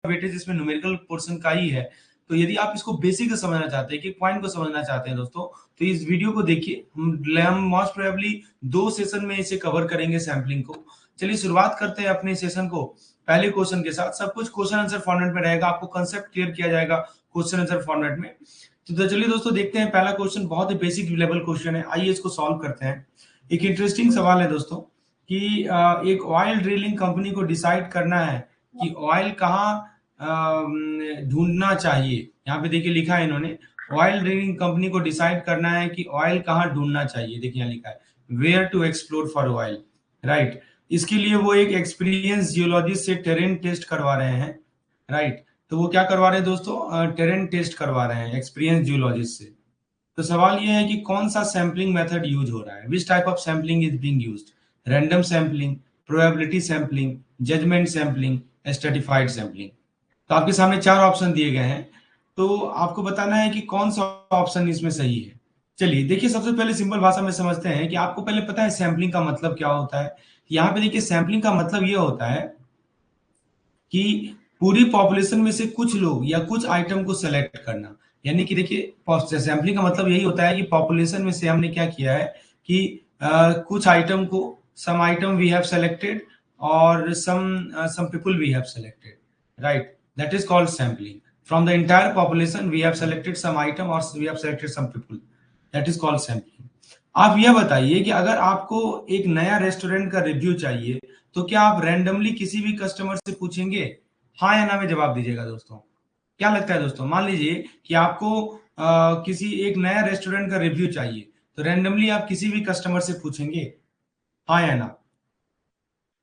Weightage इसमें numerical portion का ही है। तो यदि आप इसको बेसिक समझना चाहते हैं कि पॉइंट को समझना चाहते हैं दोस्तों, तो इस वीडियो को देखिए। हम मोस्ट प्रोबेबली 2 सेशन में इसे कवर करेंगे सैम्पलिंग को। चलिए शुरुआत करते हैं अपने सेशन को पहले क्वेश्चन के साथ। सब कुछ क्वेश्चन आंसर फॉर्मेट में रहेगा, आपको कंसेप्ट क्लियर किया जाएगा क्वेश्चन आंसर फॉर्मेट में। तो चलिए दोस्तों देखते हैं पहला क्वेश्चन, बहुत ही बेसिक लेवल क्वेश्चन है, आइए इसको सॉल्व करते हैं। एक इंटरेस्टिंग सवाल है दोस्तों कि एक ऑयल ड्रिलिंग कंपनी को डिसाइड करना है कि ऑयल कहाँ ढूंढना चाहिए। यहाँ पे देखिए लिखा है इन्होंने, ऑयल ड्रिलिंग कंपनी को डिसाइड करना है कि ऑयल कहाँ ढूंढना चाहिए। देखिए यहाँ लिखा है where to explore for oil, right. इसके लिए वो एक एक्सपीरियंस जियोलॉजिस्ट से टेरेन टेस्ट करवा रहे हैं, राइट। तो वो क्या करवा रहे हैं दोस्तों, टेरेन टेस्ट करवा रहे हैं एक्सपीरियंस जियोलॉजिस्ट से। तो सवाल ये है कि कौन सा सैम्पलिंग मेथड यूज हो रहा है, which type of sampling is being used, random sampling, probability sampling, judgement sampling, stratified sampling. तो आपके सामने 4 ऑप्शन दिए गए हैं, तो आपको बताना है कि कौन सा ऑप्शन इसमें सही है। चलिए देखिए, सबसे पहले सिंपल भाषा में समझते हैं कि आपको पहले पता है सैम्पलिंग का मतलब क्या होता है। यहाँ पे देखिए सैम्पलिंग का मतलब ये होता है कि पूरी पॉपुलेशन में से कुछ लोग या कुछ आइटम को सेलेक्ट करना। यानी कि देखिए सैम्पलिंग का मतलब यही होता है कि पॉपुलेशन में से हमने क्या किया है कि कुछ आइटम को, some item we have selected और some people we have selected, right, that is called sampling. From the entire population we have selected some item और we have selected some people, that is called sampling. आप यह बताइए कि अगर आपको एक नया रेस्टोरेंट का रिव्यू चाहिए तो क्या आप रैंडमली किसी भी कस्टमर से पूछेंगे? हाँ या ना में जवाब दीजिएगा दोस्तों। क्या लगता है दोस्तों, मान लीजिए कि आपको किसी एक नया रेस्टोरेंट का रिव्यू चाहिए, तो रैंडमली आप किसी भी कस्टमर से पूछेंगे हाँ या ना?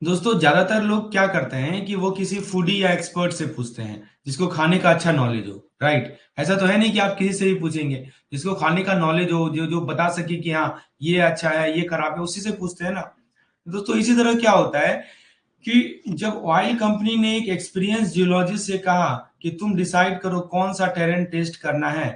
दोस्तों ज्यादातर लोग क्या करते हैं कि वो किसी फूडी या एक्सपर्ट से पूछते हैं जिसको खाने का अच्छा नॉलेज हो, राइट। ऐसा तो है नहीं कि आप किसी से भी पूछेंगे, जिसको खाने का नॉलेज हो, जो जो बता सके कि हाँ ये अच्छा है ये खराब है, उसी से पूछते हैं ना दोस्तों। इसी तरह क्या होता है कि जब ऑयल कंपनी ने एक एक्सपीरियंस जियोलॉजिस्ट से कहा कि तुम डिसाइड करो कौन सा टेरेन टेस्ट करना है,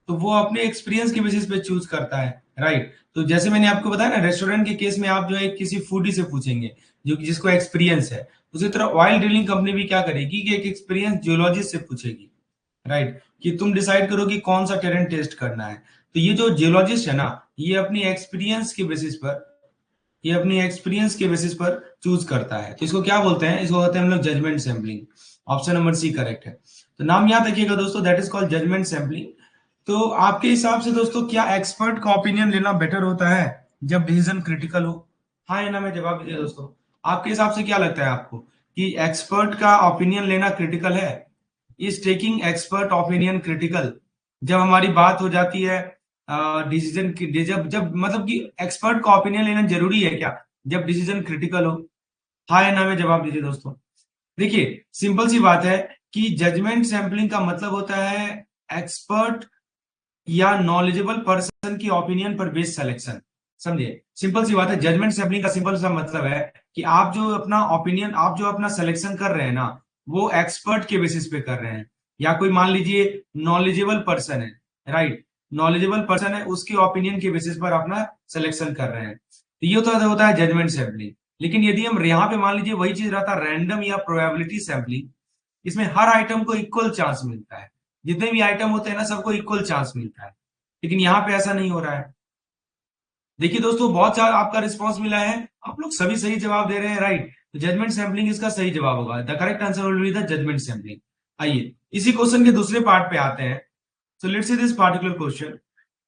तो वो अपने एक्सपीरियंस के बेसिस पे चूज करता है, राइट। तो जैसे मैंने आपको बताया ना, रेस्टोरेंट के केस में आप जो है किसी फूडी से पूछेंगे जो जिसको एक्सपीरियंस है। उसी तरह ऑयल ड्रिलिंग कंपनी भी क्या करेगी कि एक एक्सपीरियंस जियोलॉजिस्ट से पूछेगी, राइट, कि तुम डिसाइड करो कि कौन सा टेरेन टेस्ट करना है। तो ये जो जियोलॉजिस्ट है ना, ये अपनी एक्सपीरियंस के बेसिस पर, ये अपनी एक्सपीरियंस के बेसिस पर चूज करता है। तो इसको क्या बोलते हैं, इसको कहते हैं हम लोग judgement sampling. Option number C correct है। तो नाम याद रखिएगा दोस्तों, that is called judgement sampling. तो आपके हिसाब से दोस्तों क्या एक्सपर्ट का ओपिनियन लेना बेटर होता है जब डिसीजन क्रिटिकल हो? हाँ या ना में जवाब दीजिए दोस्तों। आपके हिसाब से क्या लगता है आपको कि एक्सपर्ट का ओपिनियन लेना क्रिटिकल है? Is taking expert opinion critical जब हमारी बात हो जाती है डिसीजन की, जब जब मतलब कि एक्सपर्ट का ओपिनियन लेना जरूरी है क्या जब डिसीजन क्रिटिकल हो? हाँ या ना में जवाब दीजिए दोस्तों। देखिए सिंपल सी बात है कि जजमेंट सैंपलिंग का मतलब होता है एक्सपर्ट या नॉलेजेबल पर्सन की ओपिनियन पर बेस्ड सिलेक्शन। समझिए सिंपल सी बात है, जजमेंट सैंपलिंग का सिंपल सा मतलब है कि आप जो अपना ओपिनियन, आप जो अपना सिलेक्शन कर रहे हैं ना, वो एक्सपर्ट के बेसिस पे कर रहे हैं, या कोई मान लीजिए नॉलेजेबल पर्सन है, राइट, नॉलेजेबल पर्सन है, उसके ओपिनियन के बेसिस पर अपना सिलेक्शन कर रहे हैं। तो ये होता है जजमेंट सैंपलिंग। लेकिन यदि हम यहाँ पे मान लीजिए वही चीज रहता रैंडम या प्रोबेबिलिटी सैंपलिंग, इसमें हर आइटम को इक्वल चांस मिलता है, जितने भी आइटम होते हैं ना सबको इक्वल चांस मिलता है। लेकिन यहाँ पे ऐसा नहीं हो रहा है। देखिए दोस्तों बहुत सारा आपका रिस्पांस मिला है, आप लोग सभी सही जवाब दे रहे हैं, राइट। तो जजमेंट सैंपलिंग इसका सही जवाब होगा, the correct answer will be the judgement sampling. आइए इसी क्वेश्चन के दूसरे पार्ट पे आते हैं। So let's see this particular question.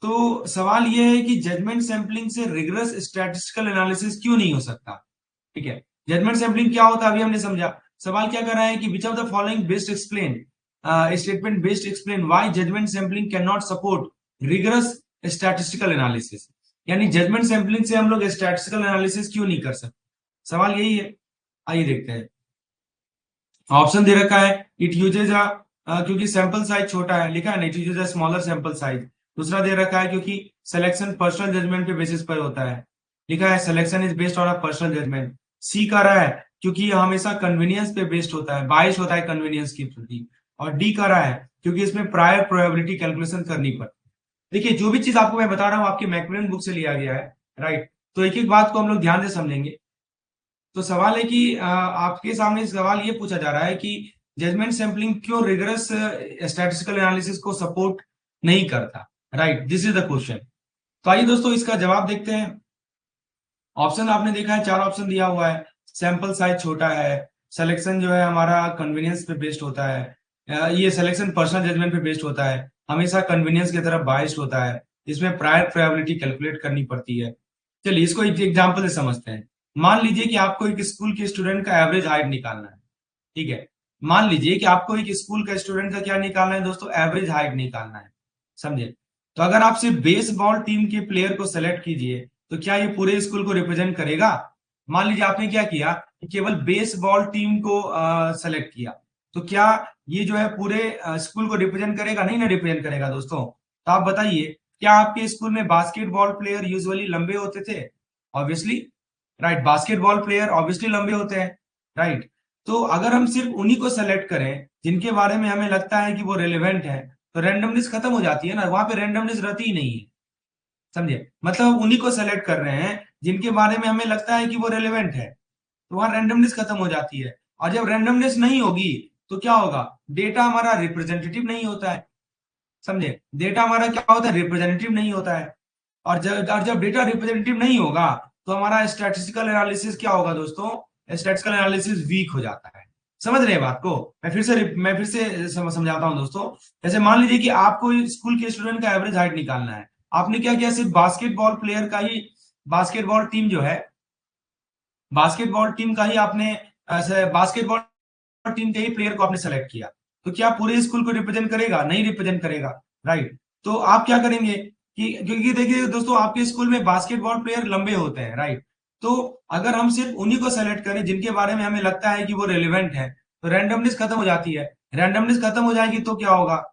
तो सवाल यह है कि जजमेंट सैंपलिंग से रिगरस स्टैटिस्टिकल एनालिसिस क्यों नहीं हो सकता? ठीक है, जजमेंट सैंपलिंग क्या होता है अभी हमने समझा। सवाल क्या कर रहा है कि which of the following best explain, statement best explain why judgement sampling can not support rigorous statistical analysis. यानी जजमेंट सैंपलिंग से हम लोग स्टैटिस्टिकल एनालिसिस क्यों नहीं कर सकते, सवाल यही है। आइए देखते हैं। ऑप्शन दे रखा है इट यूजेज क्योंकि सैंपल साइज छोटा है, लिखा है ना, it uses a smaller sample size. दूसरा दे रखा है क्योंकि सिलेक्शन पर्सनल जजमेंट के बेसिस पर होता है, लिखा है selection is based on a personal judgement. C कह रहा है क्योंकि ये हमेशा कन्वीनियंस पे बेस्ड होता है, बाइस होता है कन्वीनियंस की प्रति। और डी कह रहा है क्योंकि इसमें प्रायर प्रोबेबिलिटी कैलकुलेशन करनी पड़ती है। देखिए जो भी चीज आपको मैं बता रहा हूँ आपके मैकमिलन बुक से लिया गया है, राइट। तो एक एक बात को हम लोग ध्यान से समझेंगे। तो सवाल है कि आपके सामने सवाल ये पूछा जा रहा है कि जजमेंट सैंपलिंग क्यों रिगरस स्टैटिस्टिकल एनालिसिस को सपोर्ट नहीं करता? Right, this is the question. तो आइए दोस्तों इसका जवाब देखते हैं। ऑप्शन आपने देखा है, 4 ऑप्शन दिया हुआ है। सैंपल साइज छोटा है, सिलेक्शन जो है हमारा कन्वीनियंस पे बेस्ड होता है, ये सिलेक्शन पर्सनल जजमेंट पे बेस्ड होता है, हमेशा कन्वीनियंस की तरफ बाइस्ड होता है, इसमें प्रायर प्रोबेबिलिटी कैलकुलेट करनी पड़ती है। चलिए इसको एक एग्जांपल से समझते हैं। मान लीजिए कि आपको एक स्कूल के स्टूडेंट का एवरेज हाइट निकालना है। ठीक है, मान लीजिए कि आपको एक स्कूल का स्टूडेंट का क्या निकालना है दोस्तों? एवरेज हाइट निकालना है। समझे? तो अगर आप सिर्फ बेसबॉल टीम के प्लेयर को सेलेक्ट कीजिए तो क्या ये पूरे स्कूल को रिप्रेजेंट करेगा? मान लीजिए आपने क्या किया कि केवल बेसबॉल टीम को सेलेक्ट किया, तो क्या ये जो है पूरे स्कूल को रिप्रेजेंट करेगा? नहीं ना रिप्रेजेंट करेगा दोस्तों। तो आप बताइए, क्या आपके स्कूल में बास्केटबॉल प्लेयर यूजुअली लंबे होते थे? Obviously, right, basketball player obviously लंबे होते हैं, राइट। तो अगर हम सिर्फ उन्हीं को सेलेक्ट करें जिनके बारे में हमें लगता है कि वो रेलेवेंट है, तो रैंडमनेस खत्म हो जाती है ना, वहां पे रैंडमनेस रहती ही नहीं है। समझे? मतलब हम उन्हीं को सेलेक्ट कर रहे हैं जिनके बारे में हमें लगता है कि वो रेलेवेंट है, तो वहां रैंडमनेस खत्म हो जाती है। और जब रैंडमनेस नहीं होगी तो क्या होगा? डेटा हमारा रिप्रेजेंटेटिव नहीं होता है। समझे? डेटा हमारा क्या होता है? रिप्रेजेंटेटिव नहीं होता है। और जब डेटा रिप्रेजेंटेटिव नहीं होगा तो हमारा स्टैटिस्टिकल एनालिसिस क्या होगा दोस्तों? स्टैटिस्टिकल एनालिसिस वीक हो जाता है। समझ रहे हैं बात को? मैं फिर से समझाता हूं दोस्तों। जैसे मान लीजिए कि आपको स्कूल के स्टूडेंट का एवरेज हाइट निकालना है। आपने क्या किया? सिर्फ बास्केटबॉल प्लेयर का ही, बास्केटबॉल टीम जो है, बास्केटबॉल टीम का ही आपने बास्केटबॉल टीम के ही प्लेयर को आपने सेलेक्ट किया, तो क्या पूरे स्कूल को रिप्रेजेंट करेगा? नहीं रिप्रेजेंट करेगा, राइट। तो आप क्या करेंगे कि, क्योंकि देखिए दोस्तों आपके स्कूल में बास्केटबॉल प्लेयर लंबे होते हैं, राइट। तो अगर हम सिर्फ उन्हीं को सेलेक्ट करें जिनके बारे में हमें लगता है कि वो रेलिवेंट है, तो रैंडमनेस खत्म हो जाती है। रैंडमनेस खत्म हो जाएगी तो क्या होगा?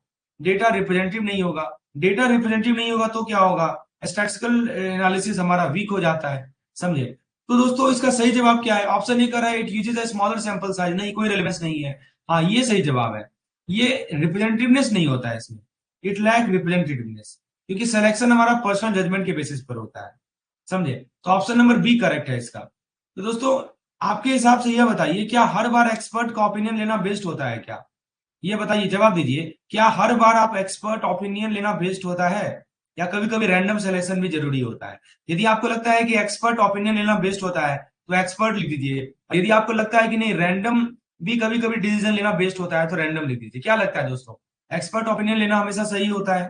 डेटा रिप्रेजेंटेटिव नहीं होगा। डेटा रिप्रेजेंटेटिव नहीं होगा तो क्या होगा? स्टैटिस्टिकल एनालिसिस हमारा वीक हो जाता है। समझे? तो दोस्तों इसका सही जवाब क्या है? ऑप्शन ए कर रहा है it uses a smaller sample size. नहीं, कोई रेलेवेंस नहीं है। हाँ, ये सही जवाब है। ये रिप्रेजेंटेटिवनेस नहीं होता है इसमें, इट लैक रिप्रेजेंटेटिवनेस, क्योंकि सिलेक्शन हमारा पर्सनल जजमेंट के बेसिस पर होता है। समझे? तो ऑप्शन नंबर बी करेक्ट है इसका। तो दोस्तों आपके हिसाब से यह बताइए, क्या हर बार एक्सपर्ट का ओपिनियन लेना बेस्ट होता है क्या? ये बताइए, जवाब दीजिए, क्या हर बार आप एक्सपर्ट ओपिनियन लेना बेस्ट होता है, या कभी कभी रैंडम सिलेक्शन भी जरूरी होता है? यदि आपको लगता है कि एक्सपर्ट ओपिनियन लेना बेस्ट होता है तो एक्सपर्ट लिख दीजिए, और यदि आपको लगता है कि नहीं, रैंडम भी कभी कभी डिसीजन लेना बेस्ट होता है, तो रैंडम लिख दीजिए। क्या लगता है दोस्तों? एक्सपर्ट ओपिनियन लेना हमेशा सही होता है?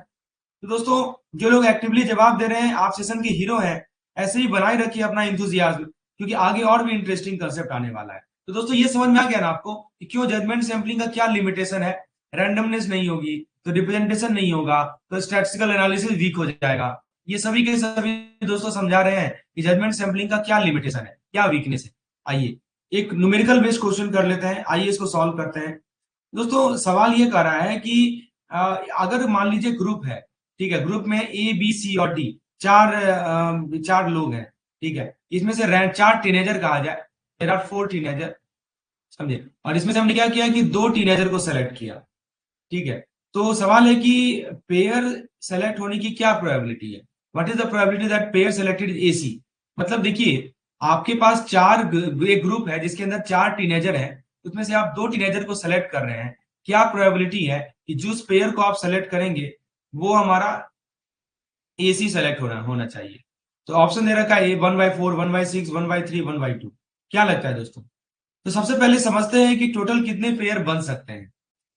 तो दोस्तों जो लोग एक्टिवली जवाब दे रहे हैं, आप सेशन के हीरो हैं। ऐसे ही बनाए रखिए अपना इंथुजियाज्म, क्योंकि आगे और भी इंटरेस्टिंग कंसेप्ट आने वाला है। तो दोस्तों ये समझ में आ गया ना आपको कि क्यों जजमेंट सैंपलिंग का क्या लिमिटेशन है? रैंडमनेस नहीं होगी तो रिप्रेजेंटेशन नहीं होगा, तो स्टैटिस्टिकल एनालिसिस वीक हो जाएगा। ये सभी के सभी दोस्तों समझा रहे हैं कि जजमेंट सैंपलिंग का क्या लिमिटेशन है, क्या वीकनेस है। आइए एक न्यूमेरिकल बेस्ड क्वेश्चन कर लेते हैं, आइए इसको सॉल्व करते हैं। दोस्तों सवाल ये कर रहा है कि अगर मान लीजिए ग्रुप है, ठीक है, ग्रुप में ए बी सी और डी, चार लोग हैं, ठीक है। इसमें से 4 टीनेजर कहा जाए, देयर आर 4 टीनेजर। समझे? और इसमें से हमने क्या किया कि 2 टीनेजर को सेलेक्ट किया, ठीक है। तो सवाल है कि पेयर सेलेक्ट होने की क्या प्रोबेबिलिटी है? What is the probability that pair selected A C? मतलब देखिए, आपके पास एक ग्रुप है जिसके अंदर 4 टीनेजर हैं, उसमें से आप 2 टीनेजर को सेलेक्ट कर रहे हैं। क्या प्रोबेबिलिटी है कि जिस पेयर को आप सेलेक्ट करेंगे वो हमारा एसी सेलेक्ट होना चाहिए? तो ऑप्शन दे रखा है ए 1/4, 1/6, 1/3, 1/2। क्या लगता है दोस्तों? तो सबसे पहले समझते हैं कि टोटल कितने पेयर बन सकते हैं।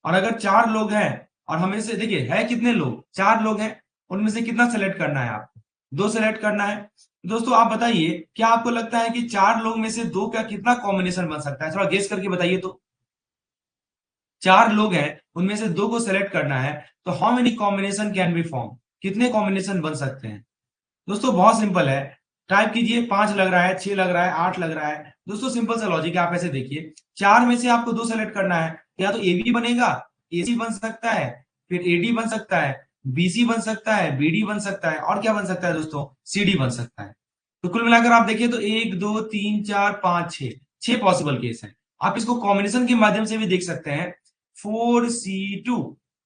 और अगर 4 लोग हैं, और हमें से देखिए है कितने लोग, 4 लोग हैं, उनमें से कितना सेलेक्ट करना है आपको? 2 सेलेक्ट करना है। दोस्तों आप बताइए, क्या आपको लगता है कि 4 लोग में से 2 का कितना कॉम्बिनेशन बन सकता है? थोड़ा गेस करके बताइए तो। 4 लोग हैं, उनमें से 2 को सेलेक्ट करना है, तो how many combination can be form? कितने कॉम्बिनेशन बन सकते हैं? दोस्तों बहुत सिंपल है। टाइप कीजिए, 5 लग रहा है, 6 लग रहा है, 8 लग रहा है। दोस्तों सिंपल सा लॉजिक है, आप ऐसे देखिए, 4 में से आपको 2 सेलेक्ट करना है। या तो एबी बनेगा, एसी बन सकता है, फिर एडी बन सकता है, बीसी बन सकता है, बीडी बन सकता है, और क्या बन सकता है दोस्तों? सीडी बन सकता है। तो कुल मिलाकर आप देखिए तो 1 2 3 4 5 6, 6 पॉसिबल केस है। आप इसको कॉम्बिनेशन के माध्यम से भी देख सकते हैं। 4C2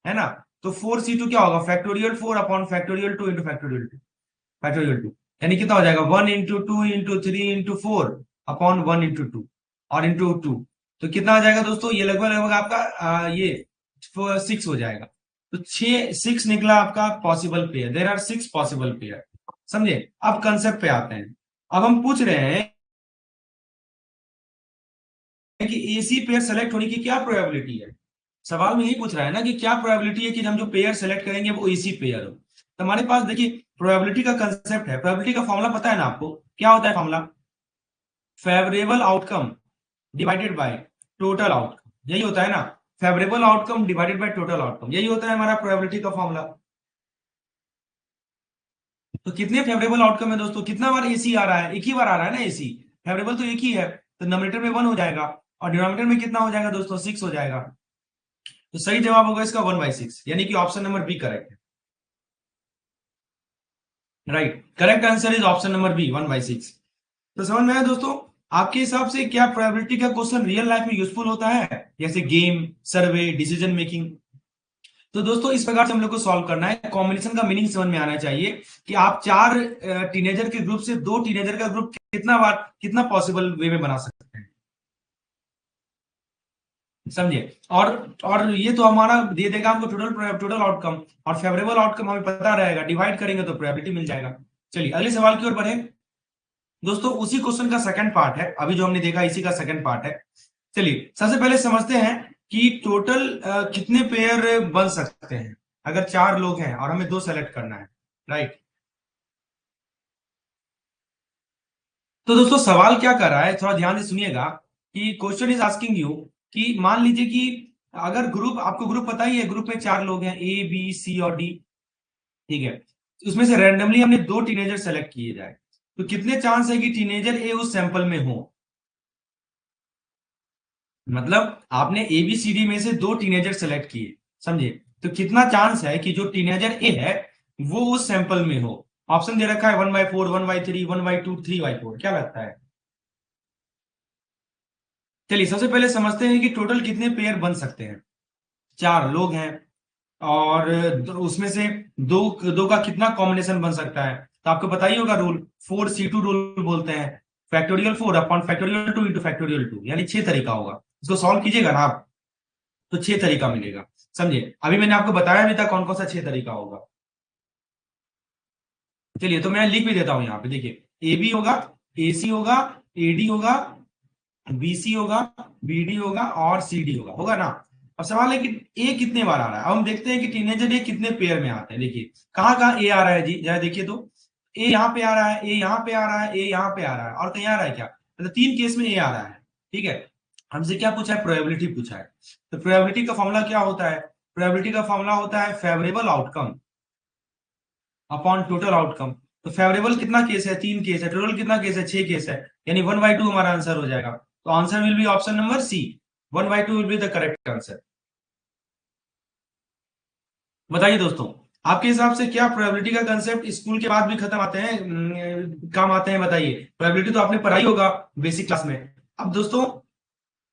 है ना, तो 4C2 क्या होगा? Factorial 4 upon factorial 2 into factorial 2, factorial 2, यानी कितना हो जाएगा? 1 into 2 into 3 into 4 upon 1 into 2 और इंटू 2। तो कितना आ जाएगा दोस्तों, ये लगभग लगभग आपका ये 6 हो जाएगा। तो 6 निकला आपका possible pair, there are 6 possible pair. समझे? अब कंसेप्ट पे आते हैं। अब हम पूछ रहे हैं कि एसी पेयर सेलेक्ट होने की क्या प्रोबेबिलिटी है। सवाल में यही पूछ रहा है ना कि क्या प्रोबेबिलिटी है कि हम जो पेयर सेलेक्ट करेंगे वो एसी पेयर हो। तो हमारे पास देखिए प्रोबेबिलिटी का कंसेप्ट है। प्रोबेबिलिटी का फॉर्मूला पता है ना आपको, क्या होता है formula? Favourable outcome divided by total outcome, यही होता है ना। Favourable outcome divided by total outcome, यही होता है हमारा प्रोबेबिलिटी का फॉर्मूला। तो कितने फेवरेबल आउटकम है दोस्तों, कितना बार एसी आ रहा है? एक ही बार आ रहा है ना एसी। फेवरेबल तो एक ही है, तो नोमिनेटर में 1 हो जाएगा और डिनोमिनेटर में कितना हो जाएगा दोस्तों, 6 हो जाएगा। तो सही जवाब होगा इसका 1/6, यानी कि ऑप्शन नंबर बी करेक्ट है। Right, correct answer is option number B 1/6। तो समझ में आया दोस्तों? आपके हिसाब से क्या प्रोबेबिलिटी का क्वेश्चन रियल लाइफ में यूजफुल होता है, जैसे गेम, सर्वे, डिसीजन मेकिंग? तो दोस्तों इस प्रकार से हम लोग को सॉल्व करना है। कॉम्बिनेशन का मीनिंग समझ में आना चाहिए कि आप 4 टीनेजर के ग्रुप से 2 टीनेजर का ग्रुप कितना बार, कितना पॉसिबल वे में बना सकते हैं। समझे? और ये तो हमारा दे देगा हमको टोटल टोटल आउटकम, और फेवरेबल आउटकम हमें पता रहेगा, डिवाइड करेंगे तो प्रोबेबिलिटी मिल जाएगा। चलिए अगले सवाल की ओर बढ़े। दोस्तों उसी क्वेश्चन का सेकंड पार्ट है, अभी जो हमने देखा इसी का सेकंड पार्ट है। चलिए सबसे पहले समझते हैं कि टोटल कितने पेयर बन सकते हैं अगर 4 लोग हैं और हमें 2 सेलेक्ट करना है। राइट। तो दोस्तों सवाल क्या कर रहा है, थोड़ा ध्यान से सुनिएगा कि क्वेश्चन इज आस्किंग यू कि मान लीजिए कि अगर ग्रुप, आपको ग्रुप पता ही है, ग्रुप में 4 लोग हैं, ए बी सी और डी। ठीक है, उसमें से रैंडमली हमने 2 टीनेजर सेलेक्ट किए जाए, तो कितने चांस है कि टीनेजर ए उस सैंपल में हो? मतलब आपने ए बी सी डी में से 2 टीनेजर सेलेक्ट किए, समझे? तो कितना चांस है कि जो टीनेजर ए है वो उस सैंपल में हो? ऑप्शन दे रखा है 1/4, 1/3, 1/2, 3/4, क्या लगता है? चलिए सबसे पहले समझते हैं कि टोटल कितने पेयर बन सकते हैं। 4 लोग हैं और उसमें से दो दो का कितना कॉम्बिनेशन बन सकता है, तो आपको पता ही होगा रूल, 4C2 रूल बोलते हैं। Factorial 4 upon factorial 2 into factorial 2, यानी 6 तरीका होगा। इसको सॉल्व कीजिएगा ना आप, तो 6 तरीका मिलेगा। समझे? अभी मैंने आपको बताया भी था कौन कौन सा 6 तरीका होगा। चलिए तो मैं लिख भी देता हूं यहाँ पे, देखिए ए बी होगा, ए सी होगा, ए डी होगा, बीसी होगा, बीडी होगा और सीडी होगा, होगा ना? अब सवाल है कि ए कितने बार आ रहा है। अब हम देखते हैं कि टीनेजर ए कितने पेयर में आते हैं। देखिए कहाँ कहाँ ए आ रहा है जी, जरा देखिए तो। ए यहाँ पे आ रहा है, ए यहाँ पे आ रहा है, ए यहाँ पे आ रहा है, और कहीं आ रहा है क्या? मतलब 3 केस में ए आ रहा है। ठीक है, हमसे क्या पूछा है, प्रोबेबिलिटी पूछा है। तो प्रोबेबिलिटी का फॉर्मूला क्या होता है? प्रोबेबिलिटी का फॉर्मूला होता है favourable outcome upon total outcome. तो फेवरेबल कितना केस है, 3 केस है, टोटल कितना केस है, 6 केस है, यानी 1/2 हमारा आंसर हो जाएगा। तो answer will be option number C, 1/2 will be the correct answer. बताइए दोस्तों, आपके हिसाब से क्या प्रोबेबिलिटी का कंसेप्ट स्कूल के बाद भी खत्म आते हैं, काम आते हैं? बताइए, प्रोबेबिलिटी तो आपने पढ़ाई होगा बेसिक क्लास में। अब दोस्तों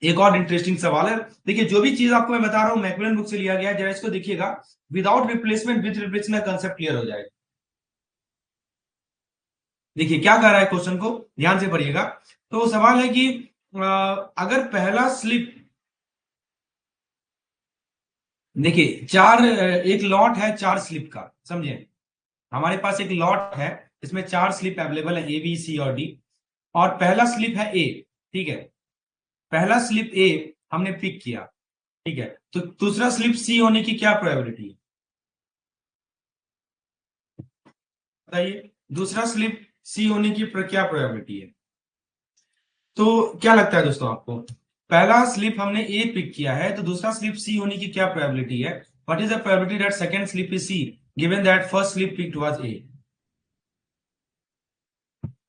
एक और इंटरेस्टिंग सवाल है। देखिए जो भी चीज आपको मैं बता रहा हूं मैक्मिलन बुक से लिया गया है, जरा इसको देखिएगा। Without replacement with replacement concept clear हो जाएगा। देखिए क्या कह रहा है, क्वेश्चन को ध्यान से पढ़िएगा। तो सवाल है कि अगर पहला स्लिप, देखिए एक लॉट है 4 स्लिप का, समझे? हमारे पास एक लॉट है, इसमें 4 स्लिप अवेलेबल है, ए बी सी और डी, और पहला स्लिप है ए। ठीक है, पहला स्लिप ए हमने पिक किया। ठीक है, तो दूसरा स्लिप सी होने की क्या प्रोबेबिलिटी है, बताइए? दूसरा स्लिप सी होने की क्या प्रोबेबिलिटी है? तो क्या लगता है दोस्तों आपको? पहला स्लिप हमने ए पिक किया है, तो दूसरा स्लिप सी होने की क्या प्रोबेबिलिटी है? What is the probability that second slip is C given that first slip picked was A?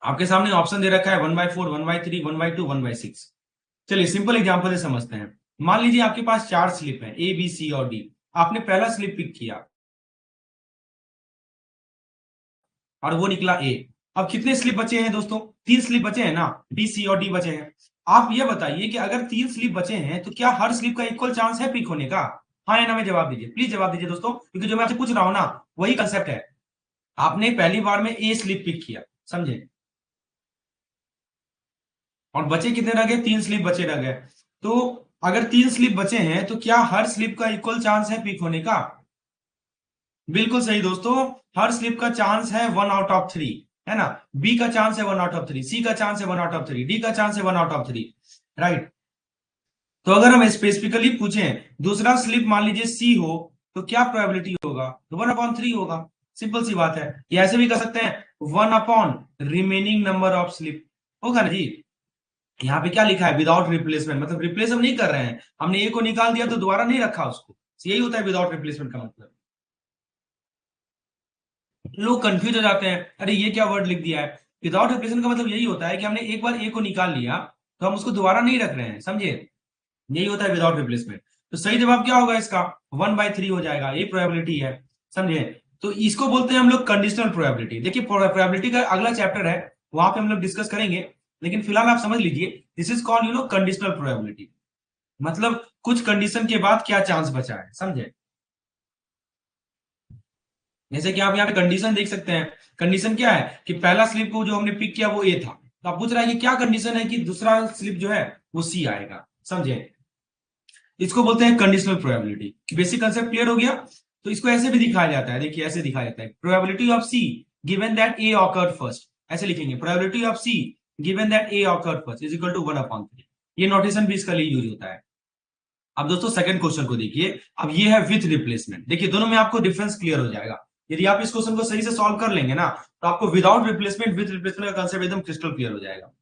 आपके सामने ऑप्शन दे रखा है 1/4, 1/3, 1/2, 1/6। चलिए सिंपल एग्जांपल से समझते हैं। मान लीजिए आपके पास 4 स्लिप है, ए बी सी और डी। आपने पहला स्लिप पिक किया और वो निकला ए। अब कितने स्लिप बचे हैं दोस्तों? 3 स्लिप बचे हैं ना, बी सी और डी बचे हैं। आप ये बताइए कि अगर 3 स्लिप बचे हैं तो क्या हर स्लिप का इक्वल चांस है पिक होने का? हाँ या ना में जवाब दीजिए, प्लीज जवाब दीजिए दोस्तों, क्योंकि जो मैं आपसे पूछ रहा हूं ना वही कंसेप्ट है। आपने पहली बार में ए स्लिप पिक किया, समझे? और बचे कितने रह गए? 3 स्लिप बचे रह गए। तो अगर 3 स्लिप बचे हैं तो क्या हर स्लिप का इक्वल चांस है पिक होने का? बिल्कुल सही दोस्तों, हर स्लिप का चांस है 1/3, है ना। बी का चांस है 1/3, सी का चांस है 1/3, डी का चांस है 1/3, राइट। तो अगर हम स्पेसिफिकली पूछें दूसरा स्लिप मान लीजिए सी हो तो क्या प्रोबेबिलिटी होगा? तो 1/3 होगा, सिंपल सी बात है। ये ऐसे भी कर सकते हैं 1/रिमेनिंग नंबर ऑफ स्लिप, होगा ना जी। यहाँ पे क्या लिखा है? विदाउट रिप्लेसमेंट, मतलब रिप्लेस हम नहीं कर रहे हैं, हमने ए को निकाल दिया तो दोबारा नहीं रखा उसको, यही होता है विदाउट रिप्लेसमेंट का मतलब। लोग कंफ्यूज हो जाते हैं, अरे ये क्या वर्ड लिख दिया है। विदाउट रिप्लेसमेंट का मतलब यही होता है कि हमने एक बार ए को निकाल लिया तो हम उसको दोबारा नहीं रख रहे हैं, समझे, यही होता है विदाउट रिप्लेसमेंट। तो सही जवाब क्या होगा इसका? 1/3 हो जाएगा, ये प्रोबेबिलिटी है, समझे। तो इसको बोलते हैं हम लोग कंडीशनल प्रोबेबिलिटी। देखिए प्रोबेबिलिटी का अगला चैप्टर है, वहां पे हम लोग डिस्कस करेंगे, लेकिन फिलहाल आप समझ लीजिए this is called conditional probability, मतलब कुछ कंडीशन के बाद क्या चांस बचा है, समझे। जैसे कि आप यहाँ पे कंडीशन देख सकते हैं, कंडीशन क्या है कि पहला स्लिप को जो हमने पिक किया वो ए था, तो आप पूछ रहा है कि क्या कंडीशन है कि दूसरा स्लिप जो है वो सी आएगा, समझे। इसको बोलते हैं conditional probability. Basic concept clear हो गया। तो इसको ऐसे भी दिखाया जाता है, देखिए ऐसे दिखाया जाता है, probability of C given that A occurred first, ऐसे लिखेंगे, probability of C given that A occurred first is equal to 1/3। ये नोटेशन भी इसका लिए यूज होता है। अब दोस्तों सेकंड क्वेश्चन को देखिए, अब ये है विथ रिप्लेसमेंट। देखिए दोनों में आपको डिफरेंस क्लियर हो जाएगा। यदि आप इस क्वेश्चन को सही से सॉल्व कर लेंगे ना तो आपको विदाउट रिप्लेसमेंट विथ रिप्लेसमेंट का कंसेप्ट एकदम क्रिस्टल क्लियर हो जाएगा।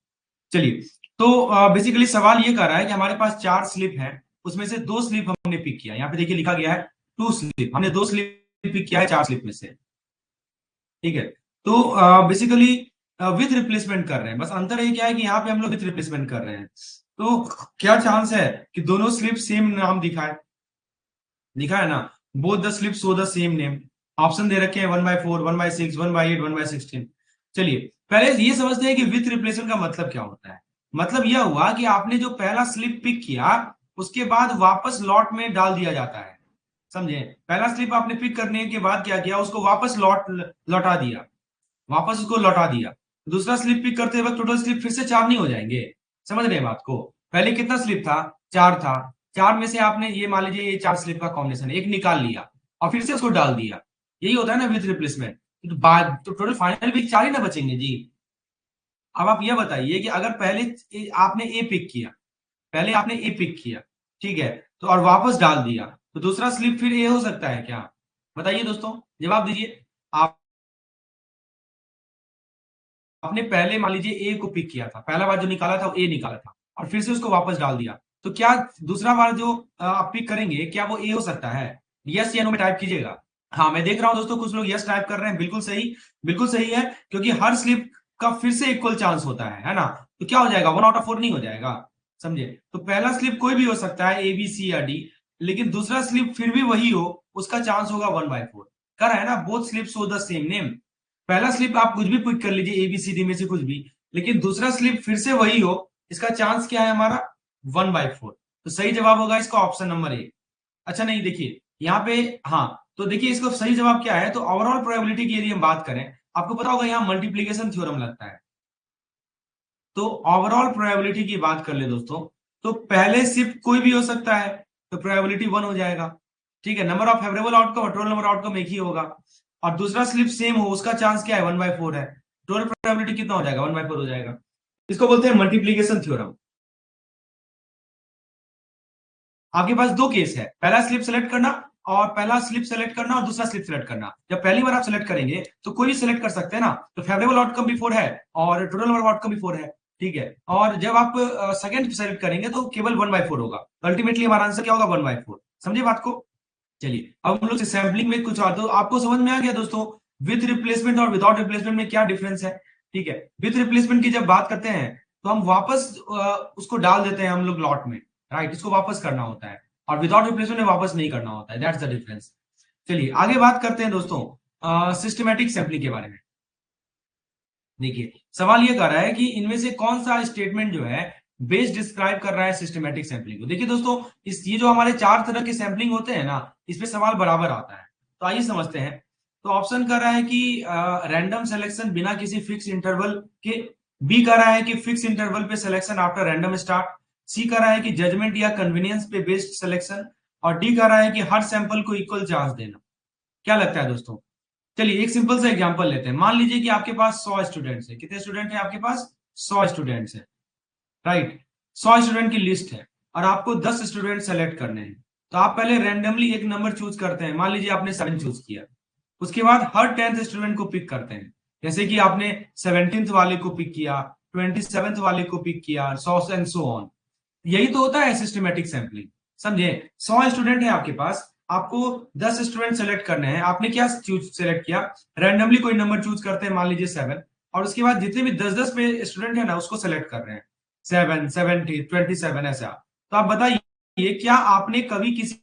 चलिए, तो बेसिकली सवाल ये कर रहा है कि हमारे पास 4 स्लिप है, उसमें से 2 स्लिप हमने पिक किया, यहाँ पे देखिए लिखा गया है 2 स्लिप, हमने 2 स्लिप पिक किया है 4 स्लिप में से, ठीक है। तो बेसिकली विथ रिप्लेसमेंट कर रहे हैं, बस अंतर ये क्या है कि यहाँ पे हम लोग विथ रिप्लेसमेंट कर रहे हैं। तो क्या चांस है कि दोनों स्लिप सेम नाम दिखाए? लिखा है ना, both the slip show the same name. Option दे रखे हैं 1/4, 1/6, 1/8, 1/16। चलिए पहले ये समझते हैं कि विथ रिप्लेसमेंट का मतलब क्या होता है। मतलब यह हुआ कि आपने जो पहला स्लिप पिक किया उसके बाद वापस लॉट में डाल दिया जाता है, समझे। पहला स्लिप आपने पिक करने के बाद क्या किया, उसको वापस लौटा दिया, वापस उसको लौटा दिया। दूसरा स्लिप पिक करते वक्त टोटल स्लिप फिर से 4 नहीं हो जाएंगे? समझ रहे हैं बात को? पहले कितना स्लिप था? 4 था। 4 में से आपने ये मान लीजिए ये 4 स्लिप का कॉम्बिनेशन एक निकाल लिया और फिर से उसको डाल दिया, यही होता है ना विथ रिप्लेसमेंट। तो टोटल फाइनल भी 4 ही ना बचेंगे जी। अब आप ये बताइए कि अगर पहले आपने ए पिक किया, पहले आपने ए पिक किया, ठीक है, तो और वापस डाल दिया, तो दूसरा स्लिप फिर ए हो सकता है क्या? बताइए दोस्तों, जवाब दीजिए। आप आपने पहले मान लीजिए ए को पिक किया था, पहला बार जो निकाला था वो ए निकाला था और फिर से उसको वापस डाल दिया, तो क्या दूसरा बार जो आप पिक करेंगे क्या वो ए हो सकता है? यस या नो में टाइप कीजिएगा। हाँ मैं देख रहा हूं दोस्तों, कुछ लोग यस टाइप कर रहे हैं, बिल्कुल सही, बिल्कुल सही है, क्योंकि हर स्लिप का फिर से इक्वल चांस होता है ना। तो क्या हो जाएगा, 1/4 नहीं हो जाएगा, समझे। तो पहला स्लिप कोई भी हो सकता है, ए बी सी या डी, लेकिन दूसरा स्लिप फिर भी वही हो, उसका चांस होगा 1/4। कर रहा है ना, both slips show the same name. पहला स्लिप आप कुछ भी पिक कर लीजिए, एबीसीडी में से कुछ भी, लेकिन दूसरा स्लिप फिर से वही हो, इसका चांस क्या है हमारा? 1/4। तो सही जवाब होगा इसका ऑप्शन नंबर ए। अच्छा नहीं, देखिए यहाँ पे, हाँ तो देखिए इसका सही जवाब क्या है, तो ओवरऑल प्रोबेबिलिटी की यदि हम बात करें, आपको पता होगा यहाँ मल्टीप्लीकेशन थ्योरम लगता है। तो ओवरऑल प्रोबेबिलिटी की बात कर ले दोस्तों, तो पहले शिफ्ट कोई भी हो सकता है, तो प्रोबेबिलिटी 1 हो जाएगा, ठीक है। नंबर ऑफ फेवरेबल आउटकम और टोटल नंबर आउटकम एक ही होगा, और दूसरा स्लिप सेम हो, उसका चांस क्या है? 1/4 है, टोटल प्रोबेबिलिटी कितना हो जाएगा? 1/4 हो जाएगा। इसको बोलते हैं मल्टीप्लीकेशन थ्योरम। आपके पास दो केस है, पहला स्लिप सेलेक्ट करना और पहला स्लिप सेलेक्ट करना और दूसरा स्लिप सेलेक्ट करना। जब पहली बार आप सेलेक्ट करेंगे तो कोई भी सेलेक्ट कर सकते हैं ना, तो फेवरेबल आउटकम भी 4 है और टोटल नंबर आउटकम भी 4 है, ठीक है। और जब आप सेकंड सेलेक्ट करेंगे तो केवल 1/4 होगा, अल्टीमेटली हमारा आंसर क्या होगा? 1/4। समझे बात को? चलिए अब हम लोग सैम्पलिंग में कुछ और, तो आपको समझ में आ गया दोस्तों विथ रिप्लेसमेंट और विदाउट रिप्लेसमेंट में क्या डिफरेंस है, ठीक है। विथ रिप्लेसमेंट की जब बात करते हैं तो हम वापस उसको डाल देते हैं हम लोग लॉट में, राइट, इसको वापस करना होता है, और विदाउट रिप्लेसमेंट में वापस नहीं करना होता है, दैट्स द डिफरेंस। चलिए आगे बात करते हैं दोस्तों सिस्टमैटिक सैम्पलिंग के बारे में। देखिए सवाल ये कर रहा है कि इनमें से कौन सा स्टेटमेंट जो है बेस डिस्क्राइब कर रहा है सिस्टमैटिक सैंपलिंग को। देखिए दोस्तों, इस ये जो हमारे 4 तरह के सैंपलिंग होते हैं ना, इसमें सवाल बराबर आता है, तो आइए समझते हैं। तो ऑप्शन कर रहा है कि रैंडम सिलेक्शन बिना किसी फिक्स इंटरवल के, बी कर रहा है कि फिक्स इंटरवल पे सिलेक्शन आफ्टर रैंडम स्टार्ट, सी कह रहा है कि जजमेंट या कन्वीनियंस पे बेस्ड सिलेक्शन, और डी कह रहा है कि हर सैंपल को इक्वल चांस देना। क्या लगता है दोस्तों? चलिए एक सिंपल सा एग्जांपल लेते हैं। मान लीजिए कि आपके पास 100 स्टूडेंट्स है। कितने स्टूडेंट है आपके पास? 100 स्टूडेंट्स है, राइट। 100 स्टूडेंट की लिस्ट है और आपको 10 स्टूडेंट सेलेक्ट करने हैं। तो आप पहले रैंडमली एक नंबर चूज करते हैं। मान लीजिए आपने 7 चूज किया। उसके बाद हर 10th स्टूडेंट को पिक करते हैं। जैसे कि आपने 17th वाले को पिक किया, 27th वाले को पिक किया, सो एंड सो ऑन। यही तो होता है सिस्टमेटिक सैंपलिंग। समझे? 100 स्टूडेंट है आपके पास, आपको 10 स्टूडेंट सेलेक्ट करने हैं। आपने क्या चूज सेलेक्ट किया? रैंडमली कोई नंबर चूज करते हैं, मान लीजिए 7, और उसके बाद जितने भी 10-10 पे स्टूडेंट है ना, उसको सेलेक्ट कर रहे हैं। 7, 70, 27 ऐसा। तो आप बताइए, क्या आपने कभी किसी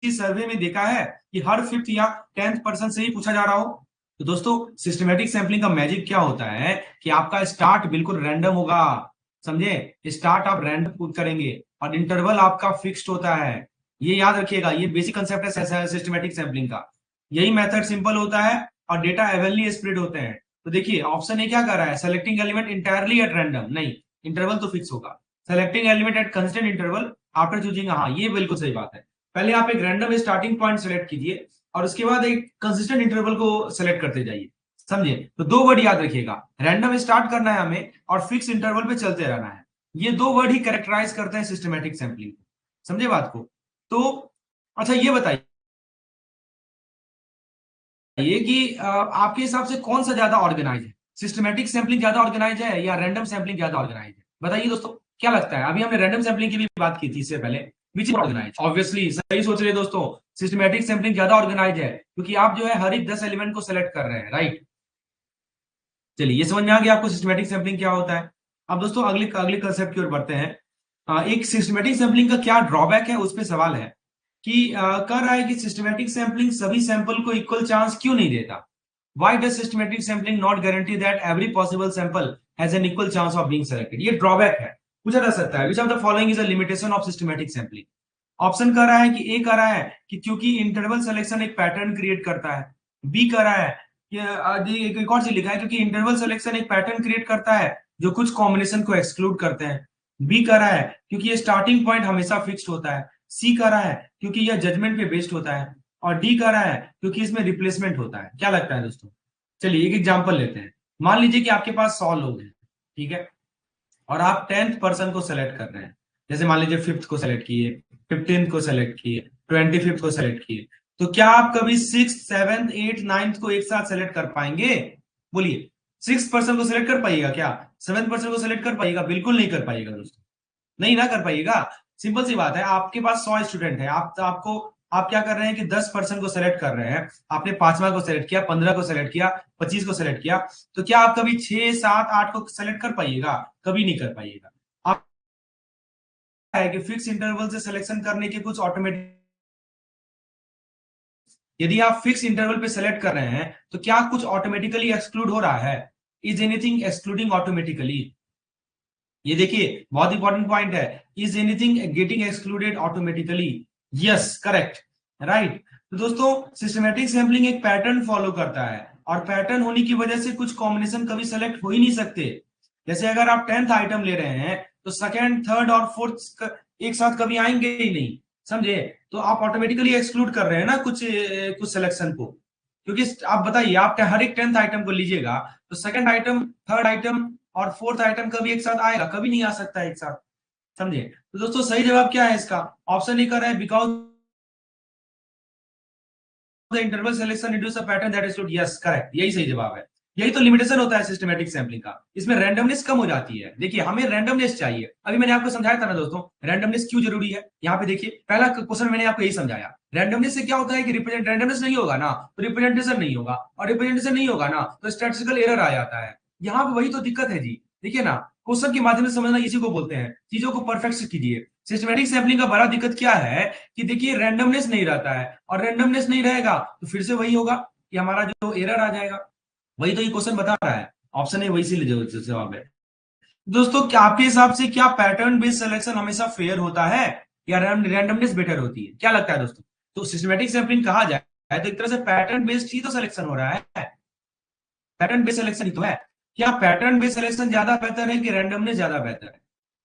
सर्वे में देखा है कि हर 5th या 10th पर्सन से ही पूछा जा रहा हो? तो दोस्तों सिस्टमेटिक सैंपलिंग का मैजिक क्या होता है कि आपका स्टार्ट बिल्कुल रैंडम होगा। समझे? स्टार्ट आप रैंडम पुट करेंगे और इंटरवल आपका फिक्स्ड होता है। ये याद रखिएगा, ये बेसिक कंसेप्ट है सिस्टमेटिक सैंपलिंग का। यही मेथड सिंपल होता है और डेटा एवनली स्प्रेड होते हैं। तो देखिए ऑप्शन ए क्या कर रहा है? Selecting element entirely at random. नहीं, इंटरवल तो फिक्स होगा। Selecting element at constant interval after choosing, हाँ ये बिल्कुल सही बात है। पहले आप एक रैंडम स्टार्टिंग पॉइंट सेलेक्ट कीजिए और उसके बाद एक कंसिस्टेंट इंटरवल को सेलेक्ट करते जाइए। समझे? तो दो वर्ड याद रखिएगा, रैंडम स्टार्ट करना है हमें और फिक्स इंटरवल पे चलते रहना है। ये दो वर्ड ही कैरेक्टराइज करते हैं सिस्टमेटिक सैंपलिंग। समझे बात को? तो अच्छा ये बताइए कि आपके हिसाब से कौन सा ज्यादा ऑर्गेनाइज है? सिस्टमेटिक सैंपलिंग ज्यादा ऑर्गेनाइज है या रैंडम सैंपलिंग ज्यादा ऑर्गेनाइज है? बताइए दोस्तों, क्या लगता है? अभी हमने रैंडम सैंपलिंग की भी बात की थी इससे पहले। Which is organise? ऑब्वियसली सही सोच रहे हैं दोस्तों, सिस्टमेटिक सैंपलिंग ज्यादा ऑर्गेनाइज है, क्योंकि आप जो है हर एक 10 एलिमेंट को सेलेक्ट कर रहे हैं, राइट। चलिए ये समझ में आ गया आपको सिस्टमेटिक सैंपलिंग क्या होता है। अब दोस्तों अगले अगले कंसेप्ट की ओर बढ़ते हैं। एक सिस्टमेटिक सैंपलिंग का क्या ड्रॉबैक है, उस पर सवाल है कि कह रहा है कि सिस्टमेटिक सैंपलिंग सभी सैंपल को इक्वल चांस क्यों नहीं देता? Why does systematic sampling not guarantee that every possible sample has an equal chance of being selected? ये ड्रॉबैक है, पूछा जा सकता है। Which of the following is a limitation of systematic sampling? Option कह रहा है कि ए कह रहा है कि क्योंकि इंटरवल सिलेक्शन एक पैटर्न क्रिएट करता है। बी कह रहा है कि एक और चीज लिखा है, क्योंकि इंटरवल सिलेक्शन एक पैटर्न क्रिएट करता है जो कुछ कॉम्बिनेशन को एक्सक्लूड करते हैं। बी कह रहा है क्योंकि ये स्टार्टिंग पॉइंट हमेशा फिक्स्ड होता है। सी कह रहा है क्योंकि यह जजमेंट पे बेस्ड होता है। और डी कह रहा है क्योंकि इसमें रिप्लेसमेंट होता है। क्या लगता है दोस्तों? चलिए एक एग्जांपल लेते हैं। मान लीजिए कि आपके पास 100 लोग हैं, ठीक है, और आप 10th पर्सन को सेलेक्ट कर रहे हैं। जैसे मान लीजिए 5th को सेलेक्ट किए, 15th को सेलेक्ट किए, 25th को सेलेक्ट किए। तो क्या आप कभी 6th, 7th, 8th, 9th को एक साथ सेलेक्ट कर पाएंगे? बोलिए, 6th पर्सन को सेलेक्ट कर पाइएगा क्या? 7th पर्सन को सेलेक्ट कर पाइएगा? बिल्कुल नहीं कर पाइएगा दोस्तों, नहीं ना कर पाइएगा। सिंपल सी बात है, आपके पास 100 स्टूडेंट है, आप क्या कर रहे हैं कि 10 पर्सन को सेलेक्ट कर रहे हैं। आपने 5वां को सेलेक्ट किया, 15 को सेलेक्ट किया, 25 को सेलेक्ट किया। तो क्या आप कभी 6, 7, 8 को सेलेक्ट कर पाइएगा? कभी नहीं कर पाइएगा। आप है कि फिक्स इंटरवल से सिलेक्शन करने के कुछ ऑटोमेटिक, यदि आप फिक्स इंटरवल पे सेलेक्ट कर रहे हैं तो क्या कुछ ऑटोमेटिकली एक्सक्लूड हो रहा है? Is anything excluding automatically? ये देखिए बहुत इंपॉर्टेंट पॉइंट है। Is anything getting excluded automatically? Yes, correct, right. तो दोस्तों सिस्टमेटिक सैंपलिंग एक पैटर्न फॉलो करता है और पैटर्न होने की वजह से कुछ कॉम्बिनेशन कभी सेलेक्ट हो ही नहीं सकते। जैसे अगर आप 10th आइटम ले रहे हैं तो सेकेंड, थर्ड और फोर्थ एक साथ कभी आएंगे ही नहीं। समझे? तो आप ऑटोमेटिकली एक्सक्लूड कर रहे हैं ना कुछ सिलेक्शन को। क्योंकि आप बताइए, आप हर एक 10th आइटम को लीजिएगा तो सेकंड आइटम, थर्ड आइटम और फोर्थ आइटम कभी एक साथ आएगा? कभी नहीं आ सकता एक साथ। समझे? तो दोस्तों सही जवाब क्या है इसका? ऑप्शन ही कर रहा है, because the interval selection induce a pattern that is, yes correct, यही सही जवाब है। यही तो लिमिटेशन होता है सिस्टमेटिक सैंपलिंग का, इसमें रैंडमनेस कम हो जाती है। देखिए हमें रैंडमनेस चाहिए। अभी मैंने आपको समझाया था ना दोस्तों, रैंडमनेस क्यों जरूरी है। यहाँ पे देखिए पहला क्वेश्चन मैंने आपको यही समझाया। रैंडमनेस से क्या होता है कि रिप्रेजेंट रैंडमनेस नहीं होगा ना तो रिप्रेजेंटेशन नहीं होगा, और रिप्रेजेंटेशन नहीं होगा ना तो स्टैटिस्टिकल एरर आ जाता है। यहाँ पे वही तो दिक्कत है जी। देखिए ना, क्वेश्चन के माध्यम से समझना इसी को बोलते हैं, चीजों को परफेक्ट से कीजिए। सिस्टमेटिक सैंपलिंग का बड़ा दिक्कत क्या है कि देखिए रैंडमनेस नहीं रहता है, और रैंडमनेस नहीं रहेगा तो फिर से वही होगा कि हमारा जो एरर आ जाएगा। वही तो ये क्वेश्चन बता रहा है, ऑप्शन है वही से जवाब है। दोस्तों क्या आपके हिसाब से क्या पैटर्न बेस्ड सिलेक्शन हमेशा फेयर होता है या रैंडमनेस बेटर होती है? क्या लगता है दोस्तों? तो सिस्टमेटिक सैंपलिंग कहा जाए तो एक तरह से पैटर्न बेस्ड ही तो सिलेक्शन हो रहा है, पैटर्न बेस्ड सिलेक्शन ही तो है। क्या पैटर्न बेस्ड सिलेक्शन ज्यादा बेहतर है कि रैंडमनेस ज्यादा बेहतर है?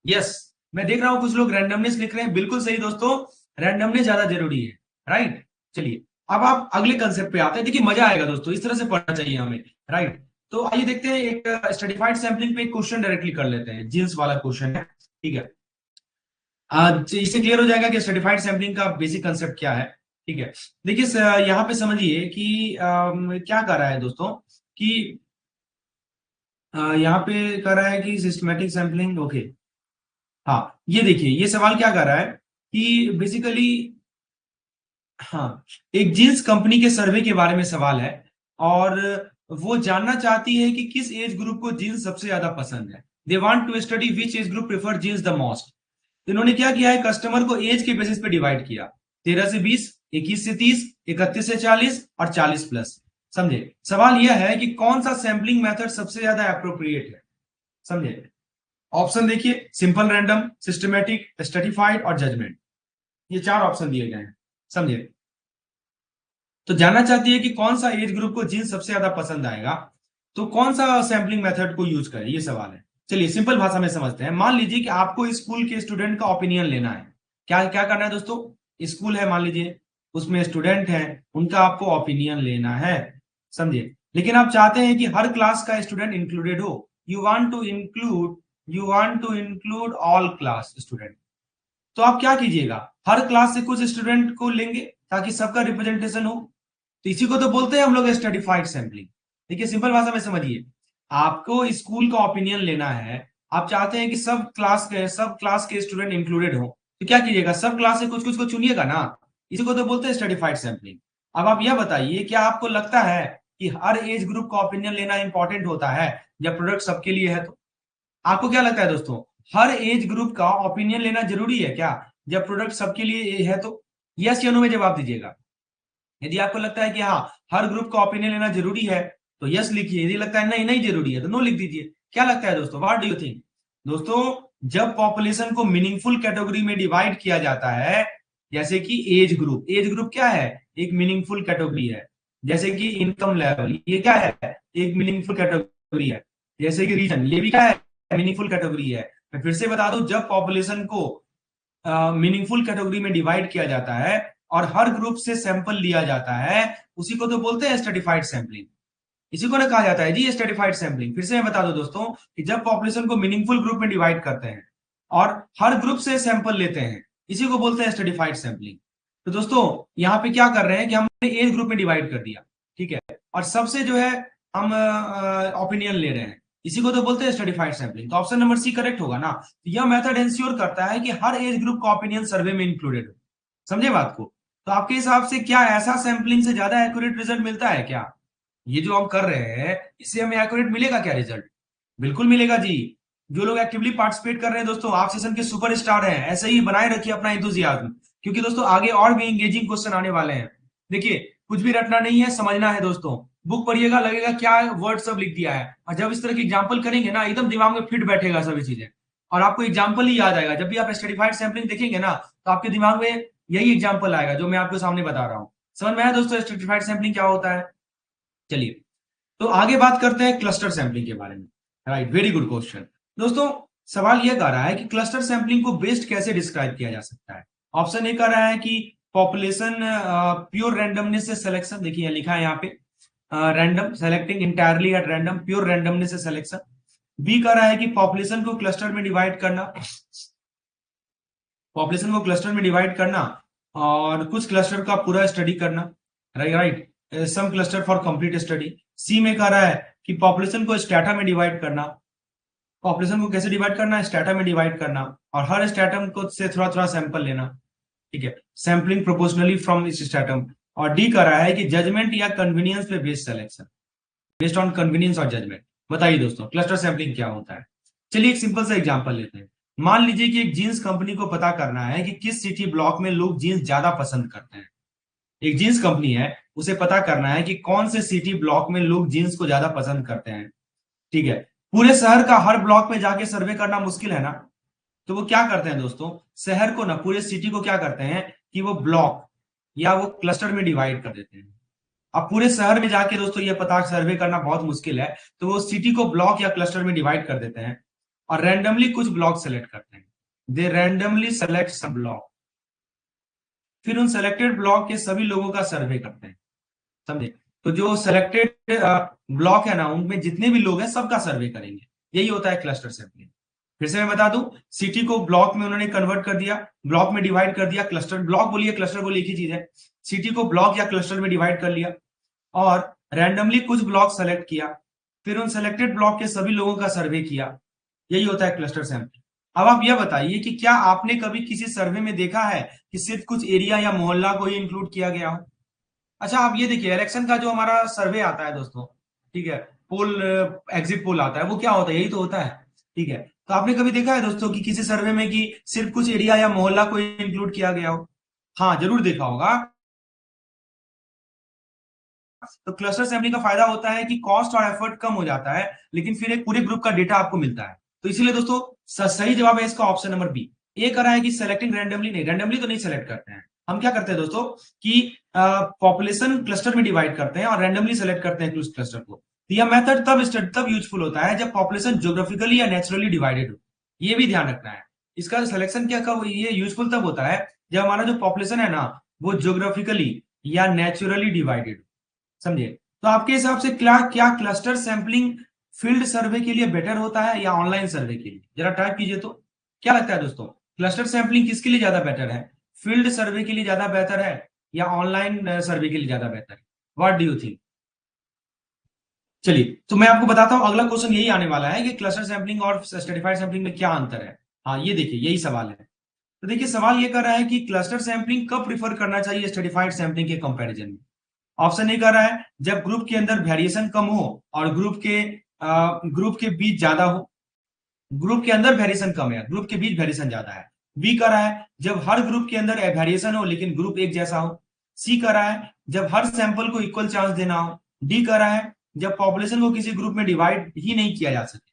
यस, मैं देख रहा हूं कुछ लोग रैंडमनेस लिख रहे हैं, बिल्कुल सही दोस्तों, रैंडमनेस ज्यादा जरूरी है। राइट, चलिए अब आप अगले कंसेप्ट पे आते हैं। देखिए मजा आएगा दोस्तों, इस तरह से पढ़ना चाहिए हमें। राइट, तो आइए देखते हैं, एक स्ट्रेटिफाइड सैंपलिंग पे एक क्वेश्चन डायरेक्टली कर लेते हैं, जीन्स वाला क्वेश्चन है। ठीक है, आज इससे क्लियर हो जाएगा कि सर्टिफाइड सैंपलिंग का बेसिक कंसेप्ट क्या है। ठीक है, देखिए यहाँ पे समझिए कि क्या कर रहा है दोस्तों, कि यहाँ पे कर रहा है कि सिस्टमेटिक सैंपलिंग। ओके, हाँ ये देखिए, ये सवाल क्या कर रहा है कि बेसिकली, हाँ, एक जींस कंपनी के सर्वे के बारे में सवाल है, और वो जानना चाहती है कि किस एज ग्रुप को जींस सबसे ज्यादा पसंद है। They want to study which age group prefer jeans the most. इन्होंने क्या किया है, कस्टमर को एज के बेसिस पे डिवाइड किया, 13 से 20, 21 से 30, 31 से 40 और 40 प्लस। समझे, सवाल यह है कि कौन सा सैंपलिंग मेथड सबसे ज्यादा अप्रोप्रिएट है। समझे, ऑप्शन देखिए, सिंपल रैंडम, सिस्टमेटिक, स्ट्रेटिफाइड और जजमेंट, ये चार ऑप्शन दिए गए हैं। समझे, तो जानना चाहती है कि कौन सा एज ग्रुप को जीन्स सबसे ज्यादा पसंद आएगा, तो कौन सा सैंपलिंग मेथड को यूज करें, ये सवाल है। चलिए सिंपल भाषा में समझते हैं। मान लीजिए कि आपको स्कूल के स्टूडेंट का ओपिनियन लेना है। क्या क्या करना है दोस्तों, स्कूल है मान लीजिए, उसमें स्टूडेंट है, उनका आपको ओपिनियन लेना है। समझे, लेकिन आप चाहते हैं कि हर क्लास का स्टूडेंट इंक्लूडेड हो। You want to include all class student. तो आप क्या कीजिएगा, हर क्लास से कुछ स्टूडेंट को लेंगे ताकि सबका रिप्रेजेंटेशन हो। तो इसी को तो बोलते हैं हम लोग स्ट्रेटिफाइड सैंपलिंग। देखिए सिंपल भाषा में समझिए, आपको स्कूल का ओपिनियन लेना है, आप चाहते हैं कि सब क्लास के स्टूडेंट इंक्लूडेड हो, तो क्या कीजिएगा, सब क्लास से कुछ कुछ को चुनिएगा ना। इसी को तो बोलते हैं स्ट्रेटिफाइड सैंपलिंग। अब आप यह बताइए, क्या आपको लगता है कि हर एज ग्रुप का ओपिनियन लेना इंपॉर्टेंट होता है जब प्रोडक्ट सबके लिए है? तो आपको क्या लगता है दोस्तों, हर एज ग्रुप का ओपिनियन लेना जरूरी है क्या जब प्रोडक्ट सबके लिए है? तो यस या नो में जवाब दीजिएगा। यदि आपको लगता है कि हाँ, हर ग्रुप का ओपिनियन लेना जरूरी है तो यस लिखिए, यदि लगता है नहीं नहीं जरूरी है तो नो लिख दीजिए। क्या लगता है दोस्तों, व्हाट डू यू थिंक? दोस्तों, जब पॉपुलेशन को मीनिंगफुल कैटेगरी में डिवाइड किया जाता है, जैसे कि एज ग्रुप क्या है, एक मीनिंगफुल कैटेगरी है। जैसे कि इनकम लेवल, ये क्या है, एक मीनिंगफुल कैटेगरी है। जैसे कि रीजन, ये भी क्या है, मीनिंगफुल कैटेगरी है। मैं फिर से बता दूं, जब पॉपुलेशन को मीनिंगफुल कैटेगरी में डिवाइड किया जाता है और हर ग्रुप से सैंपल लिया जाता है, उसी को तो बोलते हैं स्ट्रेटिफाइड सैंपलिंग। इसी को ना कहा जाता है जी स्ट्रेटिफाइड सैंपलिंग। फिर से मैं बता दूं दोस्तों, कि जब पॉपुलेशन को मीनिंगफुल ग्रुप में डिवाइड करते हैं और हर ग्रुप से सैंपल लेते हैं, इसी को बोलते हैं स्ट्रेटिफाइड सैंपलिंग। तो दोस्तों, यहाँ पे क्या कर रहे हैं कि हमने एज ग्रुप में डिवाइड कर दिया, ठीक है, और सबसे जो है हम ओपिनियन ले रहे हैं, इसी को तो बोलते हैं स्ट्रेटिफाइड सैंपलिंग। तो ऑप्शन नंबर सी करेक्ट होगा ना। तो यह मेथड इंश्योर करता है कि हर एज ग्रुप का ओपिनियन सर्वे में इंक्लूडेड हो। समझे बात को? तो आपके हिसाब से क्या ऐसा सैंपलिंग से ज्यादा एक्यूरेट रिजल्ट मिलता है क्या? ये जो हम कर रहे हैं, इससे हमें एक्यूरेट मिलेगा क्या रिजल्ट? बिल्कुल मिलेगा जी। जो लोग एक्टिवली पार्टिसिपेट कर रहे हैं दोस्तों, आप सेशन के सुपरस्टार हैं। ऐसे ही बनाए रखिए अपना एंथुसियाज्म, क्योंकि दोस्तों आगे और भी एंगेजिंग क्वेश्चन आने वाले हैं। देखिए, कुछ भी रटना नहीं है, समझना है दोस्तों। बुक पढ़िएगा, लगेगा क्या वर्ड सब लिख दिया है, और जब इस तरह की एग्जाम्पल करेंगे ना, एकदम दिमाग में फिट बैठेगा सभी चीजें, और आपको एग्जाम्पल ही याद आएगा। जब भी आप स्ट्रेटिफाइड सैंपलिंग देखेंगे ना, तो आपके दिमाग में यही एग्जाम्पल आएगा जो मैं आपके सामने बता रहा हूँ। समझ में आया दोस्तों स्ट्रेटिफाइड सैंपलिंग क्या होता है? चलिए, तो आगे बात करते हैं क्लस्टर सैंपलिंग के बारे में। Right, very good question. दोस्तों, सवाल यह कर रहा है कि क्लस्टर सैंपलिंग को बेस्ट कैसे डिस्क्राइब किया जा सकता है। ऑप्शन ए कर रहा है कि पॉपुलेशन प्योर रैंडमनेस से सिलेक्शन, देखिए लिखा है यहाँ पे, random selecting entirely at random, pure randomness से सिलेक्शन। बी कर रहा है कि पॉपुलेशन को क्लस्टर में डिवाइड करना, पॉपुलेशन को क्लस्टर में डिवाइड करना और कुछ क्लस्टर का पूरा स्टडी करना। Right right, some cluster for complete study. C में कह रहा है कि पॉपुलेशन को स्ट्रेटा में डिवाइड करना। पॉपुलेशन को कैसे डिवाइड करना है, स्ट्रेटा में डिवाइड करना, और हर स्ट्रेटम को से थोड़ा थोड़ा सैंपल लेना। ठीक है, सैम्पलिंग प्रोपोर्शनली फ्रॉम इस स्ट्रेटम। और डी कर रहा है कि जजमेंट या कन्वीनियंस पे based selection, based on convenience और जजमेंट। बताइए दोस्तों, क्लस्टर सैंपलिंग क्या होता है? चलिए एक सिंपल सा एग्जांपल लेते हैं। मान लीजिए कि एक जींस कंपनी को पता करना है कि किस सिटी ब्लॉक में लोग जींस ज्यादा पसंद करते हैं। एक जींस कंपनी है, उसे पता करना है कि कौन से सिटी ब्लॉक में लोग जींस को ज्यादा पसंद करते हैं। ठीक है, पूरे शहर का हर ब्लॉक में जाके सर्वे करना मुश्किल है ना। तो वो क्या करते हैं दोस्तों, शहर को ना, पूरे सिटी को क्या करते हैं कि वो ब्लॉक या वो क्लस्टर में डिवाइड कर देते हैं। अब पूरे शहर में जाके दोस्तों ये पता सर्वे करना बहुत मुश्किल है, तो वो सिटी को ब्लॉक या क्लस्टर में डिवाइड कर देते हैं और रैंडमली कुछ ब्लॉक सेलेक्ट करते हैं। दे रैंडमली सेलेक्ट सब ब्लॉक, फिर उन सेलेक्टेड ब्लॉक के सभी लोगों का सर्वे करते हैं, समझे। तो जो सेलेक्टेड ब्लॉक है ना, उनमें जितने भी लोग हैं सबका सर्वे करेंगे, यही होता है क्लस्टर सैंपलिंग। फिर से मैं बता दूं, सिटी को ब्लॉक में उन्होंने कन्वर्ट कर दिया, ब्लॉक में डिवाइड कर दिया, क्लस्टर ब्लॉक बोलिए क्लस्टर बोलिए एक ही चीज है, सिटी को ब्लॉक या क्लस्टर में डिवाइड कर लिया और रैंडमली कुछ ब्लॉक सेलेक्ट किया, फिर उन सेलेक्टेड ब्लॉक के सभी लोगों का सर्वे किया, यही होता है क्लस्टर सैंपलिंग। अब आप यह बताइए कि क्या आपने कभी किसी सर्वे में देखा है कि सिर्फ कुछ एरिया या मोहल्ला को ही इंक्लूड किया गया हो। अच्छा आप ये देखिए, इलेक्शन का जो हमारा सर्वे आता है दोस्तों, ठीक है, पोल एग्जिट पोल आता है, वो क्या होता है, यही तो होता है, ठीक है। तो आपने कभी देखा है दोस्तों कि किसी सर्वे में कि सिर्फ कुछ एरिया या मोहल्ला को इंक्लूड किया गया हो। हाँ जरूर देखा होगा। तो क्लस्टर सैंपलिंग का फायदा होता है कि कॉस्ट और एफर्ट कम हो जाता है, लेकिन फिर एक पूरे ग्रुप का डेटा आपको मिलता है। तो इसीलिए दोस्तों सही जवाब है इसका ऑप्शन नंबर बी। ए कर रहा है कि सेलेक्टिंग रैंडमली, नहीं रैंडमली तो नहीं सेलेक्ट करते हैं, हम क्या करते हैं दोस्तों कि पॉपुलेशन क्लस्टर में डिवाइड करते हैं और रैंडमली सेलेक्ट करते हैं उस क्लस्टर को। तो यह मेथड तब यूजफुल होता है जब पॉपुलेशन ज्योग्राफिकली या नेचुरली डिवाइडेड हो, ये भी ध्यान रखना है। इसका सिलेक्शन क्या कब ये यूजफुल तब होता है जब हमारा जो पॉपुलेशन है ना वो ज्योग्राफिकली या नेचुरली डिवाइडेड, समझे। तो आपके हिसाब से क्या क्या क्लस्टर सैंपलिंग फील्ड सर्वे के लिए बेटर होता है या ऑनलाइन सर्वे के लिए, जरा टाइप कीजिए। तो क्या लगता है दोस्तों, क्लस्टर सैंपलिंग किसके लिए ज्यादा बेटर है, फील्ड सर्वे के लिए ज्यादा बेहतर है या ऑनलाइन सर्वे के लिए ज्यादा बेहतर है, व्हाट डू यू थिंक। चलिए तो मैं आपको बताता हूं, अगला क्वेश्चन यही आने वाला है कि क्लस्टर सैंपलिंग और स्ट्रेटिफाइड सैंपलिंग में क्या अंतर है। हाँ ये देखिए यही सवाल है। तो देखिए सवाल ये कर रहा है कि क्लस्टर सैंपलिंग कब प्रीफर करना चाहिए स्ट्रेटिफाइड सैंपलिंग के कंपैरिजन में। ऑप्शन ए कर रहा है जब ग्रुप के अंदर वेरिएशन कम हो और ग्रुप के बीच ज्यादा हो, ग्रुप के अंदर वेरिएशन कम है, ग्रुप के बीच वेरिएशन ज्यादा है। बी कर रहा है जब हर ग्रुप के अंदर वेरिएशन हो लेकिन ग्रुप एक जैसा हो। सी कर रहा है जब हर सैंपल को इक्वल चांस देना हो। डी कर रहा है जब पॉपुलेशन को किसी ग्रुप में डिवाइड ही नहीं किया जा सके।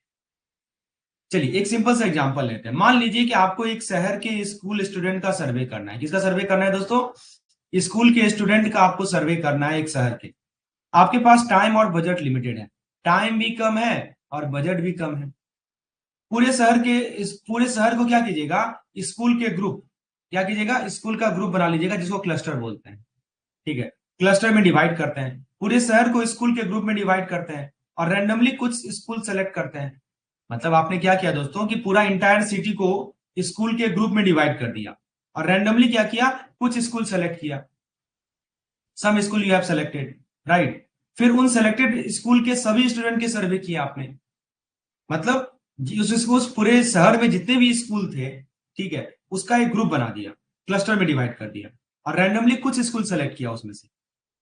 चलिए एक सिंपल सा एग्जांपल लेते हैं। मान लीजिए कि आपको एक शहर के स्कूल स्टूडेंट का सर्वे करना है। किसका सर्वे करना है दोस्तों, स्कूल के स्टूडेंट का आपको सर्वे करना है एक शहर के। आपके पास टाइम और बजट लिमिटेड है, टाइम भी कम है और बजट भी कम है। पूरे शहर को क्या कीजिएगा, स्कूल के ग्रुप, क्या कीजिएगा स्कूल का ग्रुप बना लीजिएगा जिसको क्लस्टर बोलते हैं, ठीक है। क्लस्टर में डिवाइड करते हैं, पूरे शहर को स्कूल के ग्रुप में डिवाइड करते हैं और रैंडमली कुछ स्कूल सेलेक्ट करते हैं। मतलब आपने क्या किया दोस्तों कि पूरा इंटायर सिटी को स्कूल के ग्रुप में डिवाइड कर दिया और रैंडमली क्या किया, कुछ स्कूल सेलेक्ट किया, some school you have selected, right. फिर उन सेलेक्टेड स्कूल के सभी स्टूडेंट के सर्वे किया आपने, मतलब उस पूरे शहर में जितने भी स्कूल थे, ठीक है, उसका एक ग्रुप बना दिया, क्लस्टर में डिवाइड कर दिया और रैंडमली कुछ स्कूल सेलेक्ट किया उसमें से,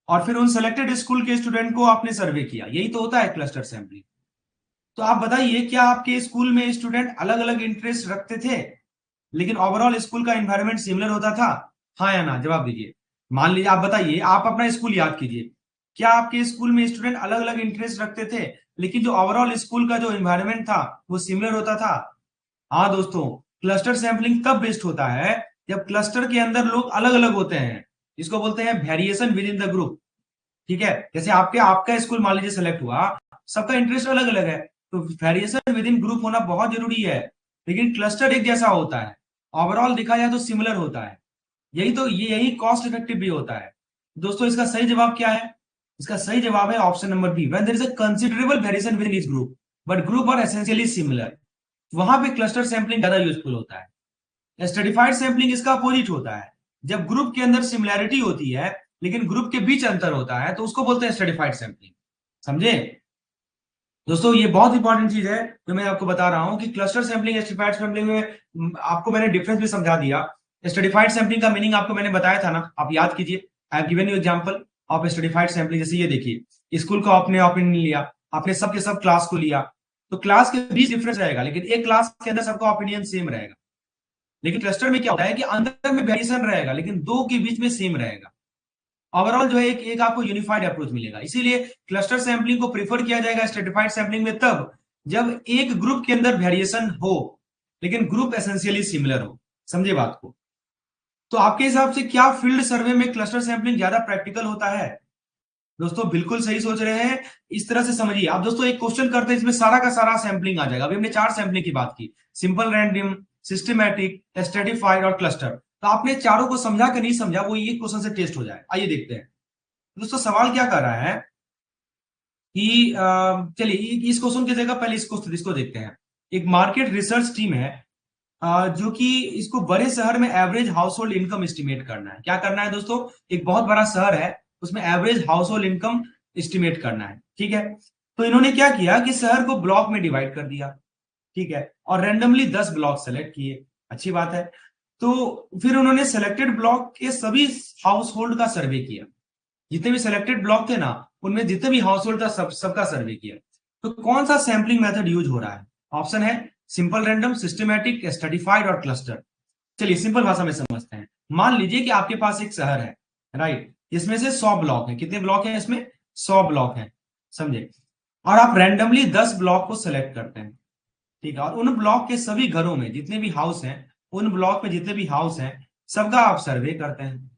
और फिर उन सेलेक्टेड स्कूल के स्टूडेंट को आपने सर्वे किया। यही तो होता है क्लस्टर सैंपलिंग। तो आप बताइए क्या आपके स्कूल में स्टूडेंट अलग अलग इंटरेस्ट रखते थे लेकिन ओवरऑल स्कूल का एनवायरनमेंट सिमिलर होता था, हाँ या ना, जवाब दीजिए। मान लीजिए आप बताइए, आप अपना स्कूल याद कीजिए, क्या आपके स्कूल में स्टूडेंट अलग अलग इंटरेस्ट रखते थे लेकिन जो ओवरऑल स्कूल का जो एनवायरनमेंट था वो सिमिलर होता था। हाँ दोस्तों, क्लस्टर सैंपलिंग तब बेस्ट होता है जब क्लस्टर के अंदर लोग अलग अलग होते हैं, जिसको बोलते हैं variation with in the group, ठीक है। जैसे आपका स्कूल मान लीजिए सेलेक्ट हुआ, सबका इंटरेस्ट अलग अलग है, तो वेरिएशन विद इन ग्रुप होना बहुत जरूरी है, लेकिन क्लस्टर एक जैसा होता है, ओवरऑल देखा जाए तो सिमिलर होता है। यही कॉस्ट इफेक्टिव भी होता है। दोस्तों इसका सही जवाब क्या है, इसका सही जवाब है option number B, when there is a considerable variation within each group but group are essentially similar, वहां पे क्लस्टर सैंपलिंग ज्यादा यूजफुल होता है। स्ट्रेटिफाइड सैंपलिंग इसका अपोजिट होता है, जब ग्रुप के अंदर सिमिलैरिटी होती है लेकिन ग्रुप के बीच अंतर होता है तो उसको बोलते हैं स्ट्रेटिफाइड सैंपलिंग, समझे। दोस्तों ये बहुत इंपॉर्टेंट चीज है जो मैं आपको बता रहा हूं कि क्लस्टर सैंपलिंग स्ट्रेटिफाइड सैंपलिंग में आपको मैंने डिफरेंस भी समझा दिया। स्ट्रेटिफाइड सैंपलिंग का मीनिंग आपको मैंने बताया था ना, आप याद कीजिए। I have given you example of stratified sampling. जैसे ये देखिए, स्कूल का आपने ओपिनियन लिया, आपने सबके सब क्लास को लिया, तो क्लास के बीच डिफरेंस रहेगा लेकिन एक क्लास के अंदर सबका ओपिनियन सेम रहेगा। लेकिन क्लस्टर में क्या होता है कि अंदर में वेरिएशन रहेगा लेकिन दो के बीच में सेम रहेगा। ओवरऑल जो है एक आपको यूनिफाइड अप्रोच मिलेगा। इसीलिए क्लस्टर सैंपलिंग को प्रीफर किया जाएगा स्ट्रेटिफाइड सैंपलिंग में तब जब एक ग्रुप के अंदर वेरिएशन हो लेकिन ग्रुप एसेंशियली सिमिलर हो, समझे बात को। तो आपके हिसाब से क्या फील्ड सर्वे में क्लस्टर सैंपलिंग ज्यादा प्रैक्टिकल होता है। दोस्तों बिल्कुल सही सोच रहे हैं। इस तरह से समझिए आप दोस्तों, एक क्वेश्चन करते हैं इसमें सारा का सारा सैंपलिंग आ जाएगा। अभी हमने 4 सैंपलिंग की बात की, सिंपल रैंडम, सिस्टमेटिक, स्ट्रेटिफाइड और क्लस्टर। तो आपने चारों को समझा कि नहीं समझा, वो ये क्वेश्चन से टेस्ट हो जाए। आइए देखते हैं दोस्तों सवाल क्या कर रहा है कि चलिए इस क्वेश्चन की जगह पहले इसको देखते हैं। एक मार्केट रिसर्च टीम है जो कि इसको बड़े शहर में average house hold income estimate करना है। क्या करना है दोस्तों, एक बहुत बड़ा शहर है, उसमें average house hold income estimate करना है। ठीक है, तो इन्होंने क्या किया कि शहर को ब्लॉक में डिवाइड कर दिया। ठीक है, और रैंडमली 10 ब्लॉक सेलेक्ट किए। अच्छी बात है। तो फिर उन्होंने सेलेक्टेड ब्लॉक के सभी हाउस होल्ड का सर्वे किया। जितने भी सिलेक्टेड ब्लॉक थे ना, उनमें जितने भी हाउस होल्ड था सबका सर्वे किया। तो कौन सा सैंपलिंग मेथड यूज हो रहा है? ऑप्शन है सिंपल रैंडम, सिस्टमैटिक, स्ट्रेटिफाइड और क्लस्टर। चलिए सिंपल भाषा में समझते हैं। मान लीजिए कि आपके पास एक शहर है, राइट, इसमें से 100 ब्लॉक है। कितने ब्लॉक हैं इसमें? 100 ब्लॉक हैं, समझे। और आप रैंडमली 10 ब्लॉक को सिलेक्ट करते हैं। ठीक है, और उन ब्लॉक के सभी घरों में जितने भी हाउस हैं, उन ब्लॉक में जितने भी हाउस हैं, सबका आप सर्वे करते हैं।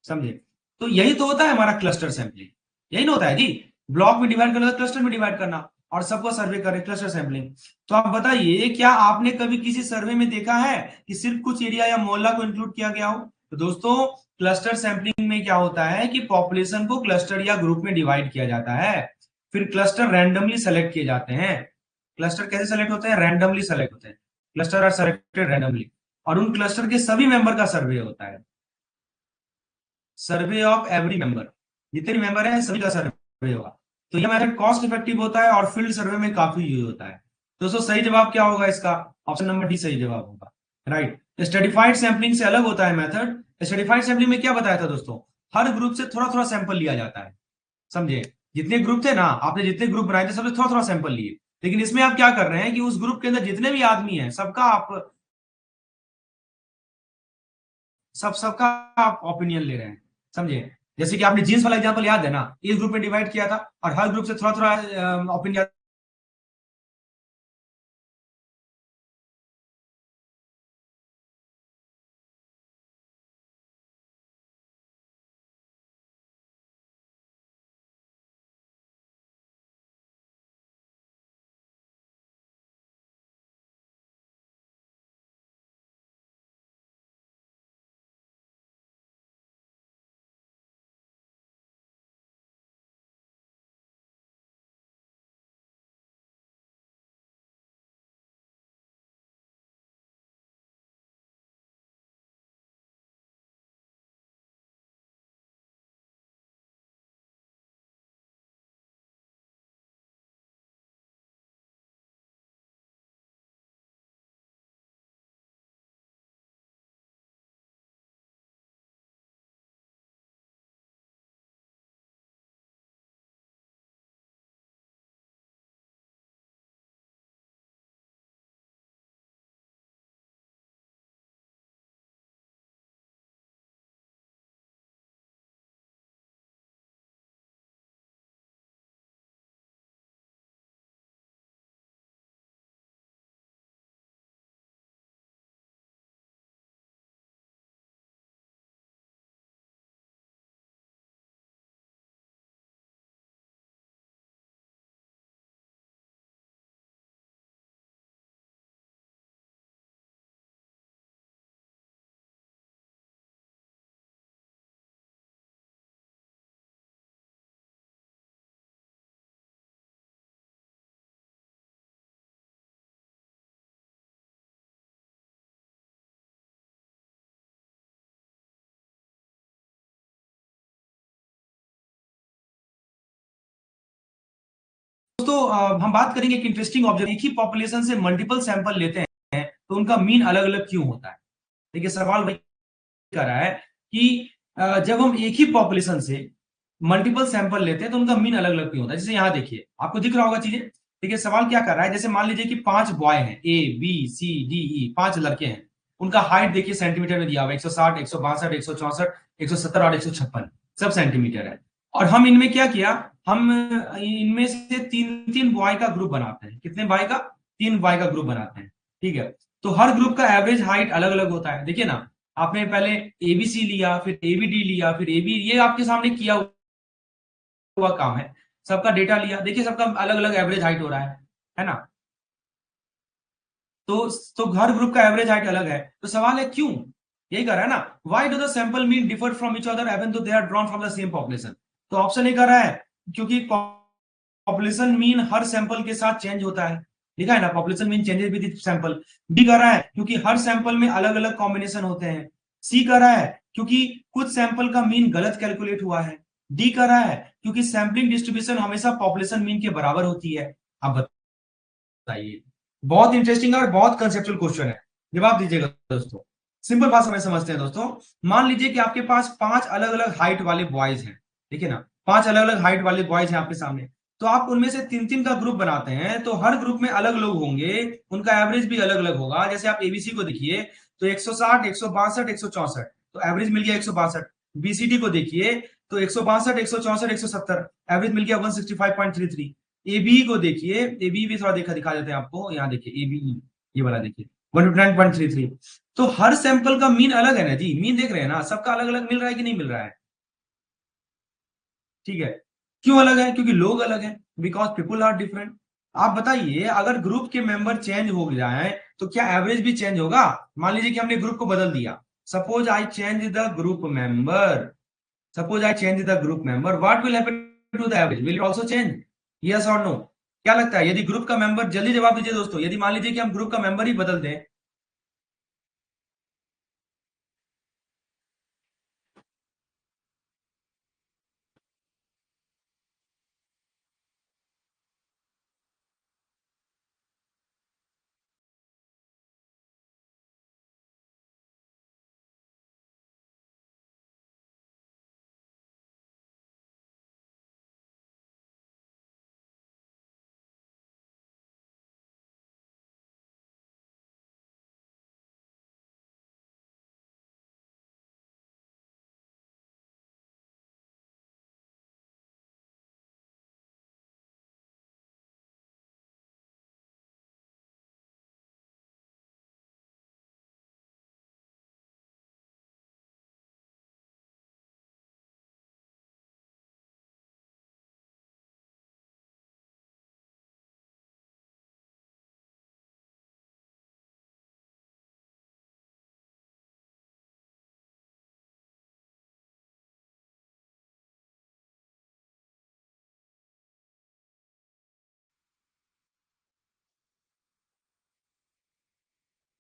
समझे। तो यही तो होता है हमारा क्लस्टर सैंपलिंग। यही ना होता है जी, ब्लॉक में डिवाइड करना, क्लस्टर में डिवाइड करना और सबको सर्वे करें, क्लस्टर सैंपलिंग। तो आप बताइए, क्या आपने कभी किसी सर्वे में देखा है कि सिर्फ कुछ एरिया या मोहल्ला को इंक्लूड किया गया हो? तो दोस्तों क्लस्टर सैंपलिंग में क्या होता है कि पॉपुलेशन को क्लस्टर या ग्रुप में डिवाइड किया जाता है। फिर क्लस्टर रैंडमली सेलेक्ट किए जाते हैं। क्लस्टर कैसे सेलेक्ट होते हैं? रैंडमली सेलेक्ट होते हैं। क्लस्टर आर सेलेक्टेड रैंडमली, और उन क्लस्टर के सभी मेंबर का सर्वे होता है। सर्वे ऑफ एवरी मेंबर, जितने भी मेंबर हैं सभी का सर्वे होगा। तो यह मेथड कॉस्ट इफेक्टिव होता है और फील्ड सर्वे में काफी यूज होता है। दोस्तों सही जवाब क्या होगा इसका? ऑप्शन नंबर डी सही जवाब होगा, राइट। स्ट्रेटिफाइड सैंपलिंग से अलग होता है मेथड। स्ट्रेटिफाइड सैंपलिंग में क्या बताया था दोस्तों, हर ग्रुप से थोड़ा थोड़ा सैंपल लिया जाता है। समझे। जितने ग्रुप थे ना, आपने जितने ग्रुप बनाए थे सबसे थोड़ा थोड़ा सैंपल लिए। लेकिन इसमें आप क्या कर रहे हैं कि उस ग्रुप के अंदर जितने भी आदमी हैं सबका आप सबका आप ओपिनियन ले रहे हैं। समझे। जैसे कि आपने जींस वाला एग्जांपल याद है ना, इस ग्रुप में डिवाइड किया था और हर ग्रुप से थोड़ा थोड़ा ओपिनियन। दोस्तों हम बात करेंगे एक इंटरेस्टिंग ऑब्जर्व, एक ही पॉपुलेशन से मल्टीपल सैंपल लेते हैं तो उनका मीन अलग अलग क्यों होता है? देखिए सवाल वही कर रहा है कि जब हम एक ही पॉपुलेशन से मल्टीपल सैंपल लेते हैं तो उनका मीन अलग अलग क्यों होता है। जैसे यहाँ देखिए, आपको दिख रहा होगा चीजें। देखिए सवाल क्या कर रहा है, जैसे मान लीजिए कि 5 बॉय हैं, A B C D E, 5 लड़के हैं। उनका हाइट देखिए सेंटीमीटर में दिया हुआ, 160, 162, 164, 170 और 156, सब सेंटीमीटर है। और हम इनमें क्या किया, हम इनमें से तीन तीन बॉय का ग्रुप बनाते हैं। कितने बॉय का? 3 बॉय का ग्रुप बनाते हैं। ठीक है, तो हर ग्रुप का एवरेज हाइट अलग अलग होता है। देखिए ना, आपने पहले एबीसी लिया, फिर एबीडी लिया, फिर एबी, ये आपके सामने किया हुआ काम है, सबका डेटा लिया, देखिए सबका अलग अलग एवरेज हाइट हो रहा है ना। तो हर ग्रुप का एवरेज हाइट अलग है, तो सवाल है क्यों, यही कर रहा है ना, why do the sample mean differ from each other even though they are drawn from the same population. तो ऑप्शन ए कर रहा है क्योंकि पॉपुलेशन मीन हर सैंपल के साथ चेंज होता है, लिखा है ना, population mean changes with sample. B कर रहा है क्योंकि हर सैंपल में अलग अलग कॉम्बिनेशन होते हैं। सी कर रहा है क्योंकि कुछ सैंपल का मीन गलत कैलकुलेट हुआ है। डी कर रहा है क्योंकि सैंपलिंग डिस्ट्रीब्यूशन हमेशा पॉपुलेशन मीन के बराबर होती है। अब बताइए, बहुत इंटरेस्टिंग और बहुत कंसेप्चुअल क्वेश्चन है, जवाब दीजिएगा दोस्तों। सिंपल भाषा में समझते हैं दोस्तों। मान लीजिए कि आपके पास 5 अलग अलग हाइट वाले बॉयज हैं, ठीक है ना, 5 अलग अलग हाइट वाले बॉयज हैं आपके सामने। तो आप उनमें से 3-3 का ग्रुप बनाते हैं, तो हर ग्रुप में अलग लोग होंगे, उनका एवरेज भी अलग अलग होगा। जैसे आप एबीसी को देखिए तो 160, 162, 164, तो एवरेज मिल गया 162। बीसीडी को देखिए तो 162, 164, 170, एवरेज मिल गया 165.33। एबी को देखिए, एबी भी थोड़ा दिखा देते हैं आपको, यहाँ देखिए एबी, ये वाला देखिए 159.33। तो हर सैंपल का मीन अलग है ना जी, मीन देख रहे हैं ना, सबका अलग अलग मिल रहा है कि नहीं मिल रहा है, ठीक है। क्यों अलग है, क्योंकि लोग अलग हैं, बिकॉज पीपुल आर डिफरेंट। आप बताइए अगर ग्रुप के मेंबर चेंज हो जाए तो क्या एवरेज भी चेंज होगा। मान लीजिए कि हमने ग्रुप को बदल दिया, suppose I change the group member, suppose I change the group member, what will happen to the average, will it also change, yes और नो। क्या लगता है, यदि ग्रुप का मेंबर, जल्दी जवाब दीजिए दोस्तों, यदि मान लीजिए कि हम ग्रुप का मेंबर ही बदल दें।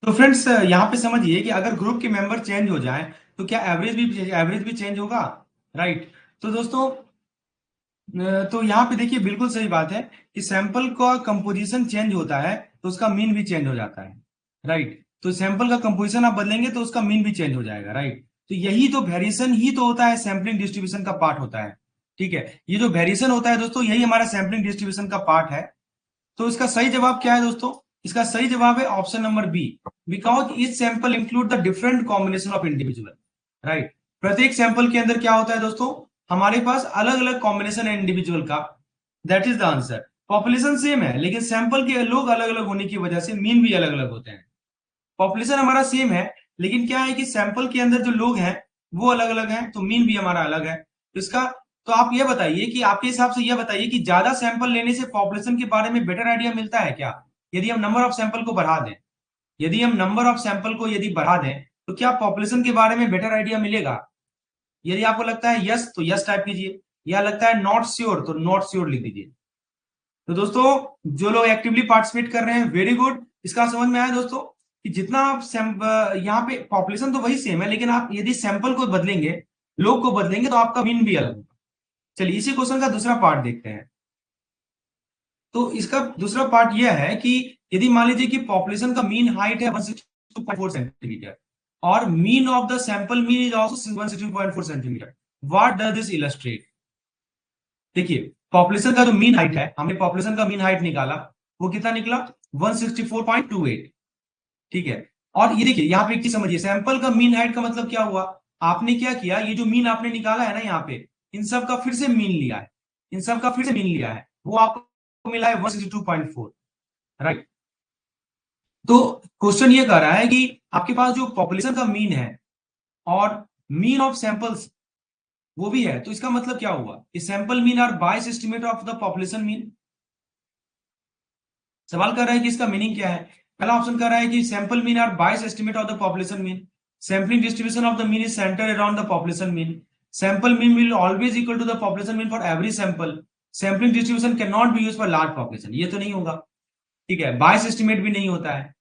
तो फ्रेंड्स यहाँ पे समझिए कि अगर ग्रुप के मेंबर चेंज हो जाए तो क्या एवरेज भी चेंज होगा, राइट। तो दोस्तों तो यहाँ पे देखिए बिल्कुल सही बात है कि सैंपल का कंपोजिशन चेंज होता है तो उसका मीन भी चेंज हो जाता है, राइट। तो सैंपल का कंपोजिशन आप बदलेंगे तो उसका मीन भी चेंज हो जाएगा, राइट। तो यही तो वेरिएशन ही तो होता है, सैंपलिंग डिस्ट्रीब्यूशन का पार्ट होता है, ठीक है। ये जो वेरिएशन होता है दोस्तों, यही हमारा सैंपलिंग डिस्ट्रीब्यूशन का पार्ट है। तो इसका सही जवाब क्या है दोस्तों, इसका सही जवाब है option number B, because each sample include the different combination of individual, right. प्रत्येक सैंपल के अंदर क्या होता है दोस्तों, हमारे पास अलग अलग कॉम्बिनेशन है इंडिविजुअल का, that is the answer. Population same है लेकिन सैंपल के लोग अलग अलग होने की वजह से मीन भी अलग अलग होते हैं। पॉपुलेशन हमारा सेम है लेकिन क्या है कि सैंपल के अंदर जो लोग हैं वो अलग अलग हैं, तो मीन भी हमारा अलग है। तो इसका, तो आप ये बताइए कि आपके हिसाब से ये बताइए कि ज्यादा सैंपल लेने से पॉपुलेशन के बारे में बेटर आइडिया मिलता है क्या, यदि हम नंबर ऑफ सैंपल को बढ़ा दें, यदि हम नंबर ऑफ सैंपल को यदि बढ़ा दें तो क्या पॉपुलेशन के बारे में बेटर आइडिया मिलेगा। यदि आपको लगता है यस तो यस टाइप कीजिए, या लगता है नॉट श्योर तो नॉट श्योर लिख दीजिए। तो दोस्तों जो लोग एक्टिवली पार्टिसिपेट कर रहे हैं, वेरी गुड, इसका समझ में आया दोस्तों कि जितना आप यहाँ पे पॉपुलेशन तो वही सेम है लेकिन आप यदि सैंपल को बदलेंगे, लोग को बदलेंगे तो आपका मीन भी अलग होगा। चलिए इसी क्वेश्चन का दूसरा पार्ट देखते हैं। तो इसका दूसरा पार्ट यह है कि यदि मान लीजिए कि पॉपुलेशन का मीन हाइट है 162.4 सेंटीमीटर और mean of the sample mean is also 162.4 centimetre, what does this illustrate. देखिए पॉपुलेशन का जो मीन हाइट है, हमने पॉपुलेशन का मीन हाइट निकाला, वो कितना निकला 164.28, ठीक है। और ये देखिए यहाँ पे एक चीज समझिए, सैंपल का मीन हाइट का मतलब क्या हुआ, आपने क्या किया, ये जो मीन आपने निकाला है ना यहाँ पे, इन सब का फिर से मीन लिया है, इन सब का फिर से मीन लिया है, वो आपको मिला है 162.4, राइट। तो क्वेश्चन ये कह रहा है कि आपके पास जो पॉपुलेशन का मीन है और मीन ऑफ सैंपल्स वो भी है। तो इसका मतलब क्या हुआ कि sample mean are bias estimate of the population mean. सवाल कर रहा है कि इसका मीनिंग क्या है। पहला ऑप्शन कर रहा है कि sample mean are bias estimate of the population mean, sampling distribution of the mean is center around the population mean, sample mean will always equal to the population mean for every sample, sampling distribution can not be used for large population. ये तो नहीं होगा, ठीक है। बायस estimate भी नहीं होता है।